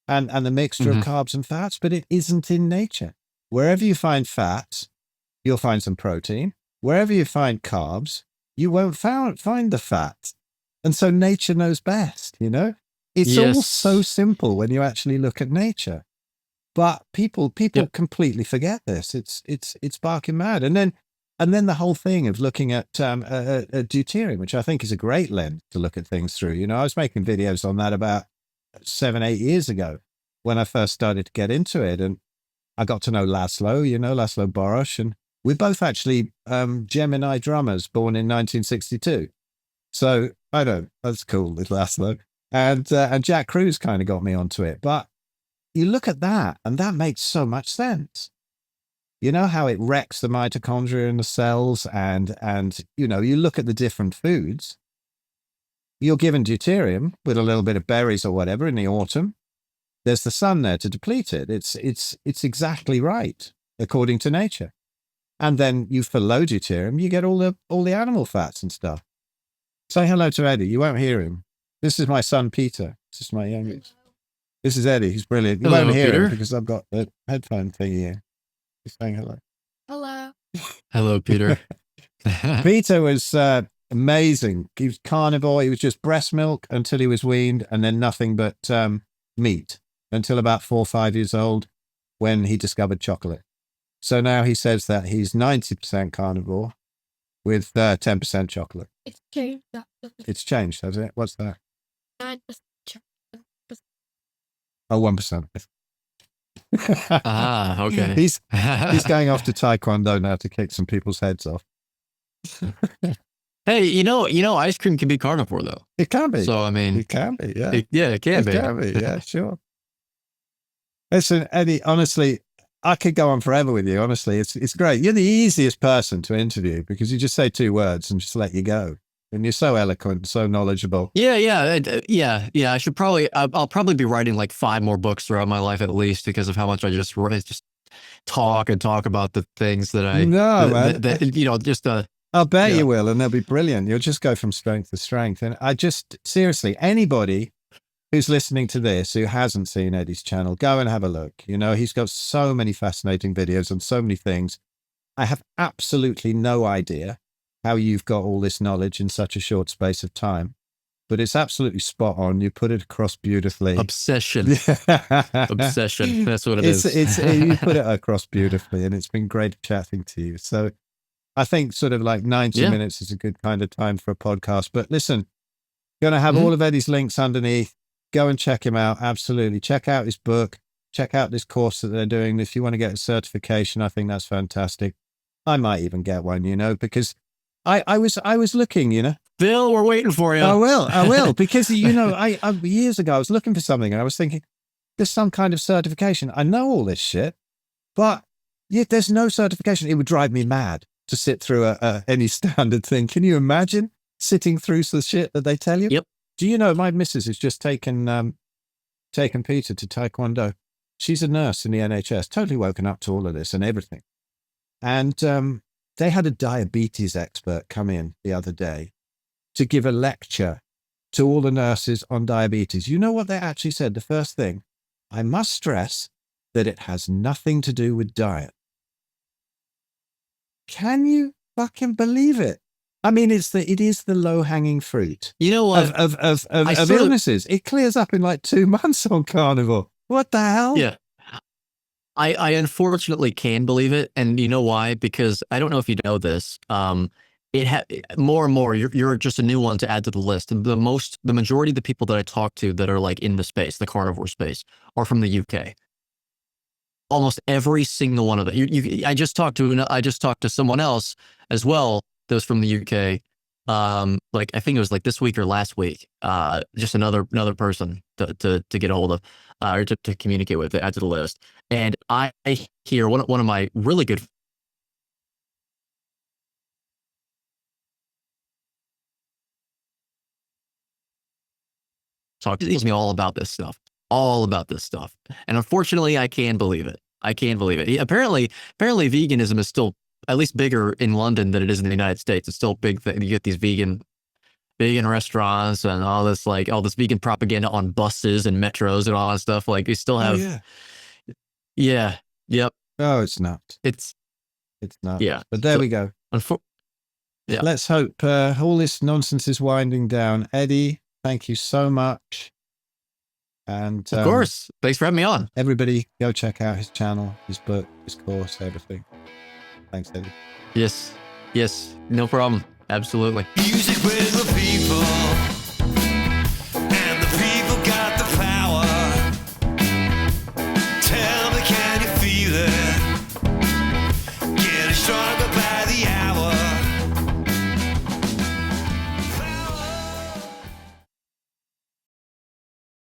and the mixture of carbs and fats, but it isn't in nature. Wherever you find fats, you'll find some protein. Wherever you find carbs, you won't find the fat. And so nature knows best, you know? It's all so simple when you actually look at nature. But people completely forget this. It's barking mad. And then the whole thing of looking at deuterium, which I think is a great lens to look at things through. You know, I was making videos on that about 7-8 years ago when I first started to get into it. And I got to know Laszlo, you know, Laszlo Boros. And we're both actually Gemini drummers born in 1962. So I don't, that's cool with Laszlo. And Jack Cruz kind of got me onto it. But you look at that, and that makes so much sense. You know how it wrecks the mitochondria in the cells, and you know, you look at the different foods. You're given deuterium with a little bit of berries or whatever in the autumn. There's the sun there to deplete it. It's exactly right according to nature. And then you for low deuterium, you get all the animal fats and stuff. Say hello to Eddie. You won't hear him. This is my son Peter. This is my youngest. This is Eddie. He's brilliant. You won't hear him because I've got the headphone thing here. He's saying hello. Hello. Hello, Peter. Peter was amazing. He was carnivore. He was just breast milk until he was weaned, and then nothing but meat until about 4 or 5 years old when he discovered chocolate. So now he says that he's 90% carnivore with 10% chocolate. It's changed. It's changed, has it? What's that? 9% chocolate. Oh, 1%. Okay. He's going off to Taekwondo now to kick some people's heads off. Hey, you know, ice cream can be carnivore though. It can be. So I mean, it can be. Yeah, it can be. It can be. Yeah, sure. Listen, Eddie. Honestly, I could go on forever with you. Honestly, it's great. You're the easiest person to interview because you just say 2 words and just let you go. And you're so eloquent, so knowledgeable. Yeah. I should probably, I'll probably be writing like 5 more books throughout my life at least because of how much I just talk about the things that I, you know, just I'll bet you will, and they'll be brilliant. You'll just go from strength to strength. And I just, seriously, anybody who's listening to this who hasn't seen Eddie's channel, go and have a look. You know, he's got so many fascinating videos on so many things. I have absolutely no idea how you've got all this knowledge in such a short space of time, but it's absolutely spot on. You put it across beautifully. Obsession. Obsession. That's what it is. You put it across beautifully, and it's been great chatting to you. So I think sort of like 90 minutes is a good kind of time for a podcast. But listen, going to have all of Eddie's links underneath. Go and check him out. Absolutely. Check out his book. Check out this course that they're doing. If you want to get a certification, I think that's fantastic. I might even get one, you know, because I was looking, you know. Bill, we're waiting for you. I will, because, you know, I years ago, I was looking for something and I was thinking, there's some kind of certification. I know all this shit, but yet there's no certification. It would drive me mad to sit through any standard thing. Can you imagine sitting through the shit that they tell you? Yep. Do you know my missus has just taken Peter to Taekwondo. She's a nurse in the NHS, totally woken up to all of this and everything. And they had a diabetes expert come in the other day to give a lecture to all the nurses on diabetes. You know what they actually said? The first thing, I must stress that it has nothing to do with diet. Can you fucking believe it? I mean, it is the low hanging fruit. You know what? Of illnesses. It clears up in like 2 months on carnivore. What the hell? Yeah. I unfortunately can believe it. And you know why? Because I don't know if you know this. More and more, you're just a new one to add to the list. And the majority of the people that I talk to that are like in the space, the carnivore space, are from the UK. Almost every single one of them. I just talked to someone else as well that was from the UK. Like I think it was like this week or last week. Just another person to get a hold of, or to communicate with, to add to the list. And I hear one of my really good talk. He tells me all about this stuff, and unfortunately, I can believe it. Apparently, veganism is still at least bigger in London than it is in the United States. It's still a big thing. You get these vegan restaurants and all this vegan propaganda on buses and metros and all that stuff. Like you still have, yeah, yep. Oh, it's not. It's not. Yeah. But there we go. Yeah. Let's hope all this nonsense is winding down. Eddie, thank you so much. And of course, thanks for having me on. Everybody, go check out his channel, his book, his course, everything. Thanks, Eddie. Yes, no problem. Absolutely. Music with the people.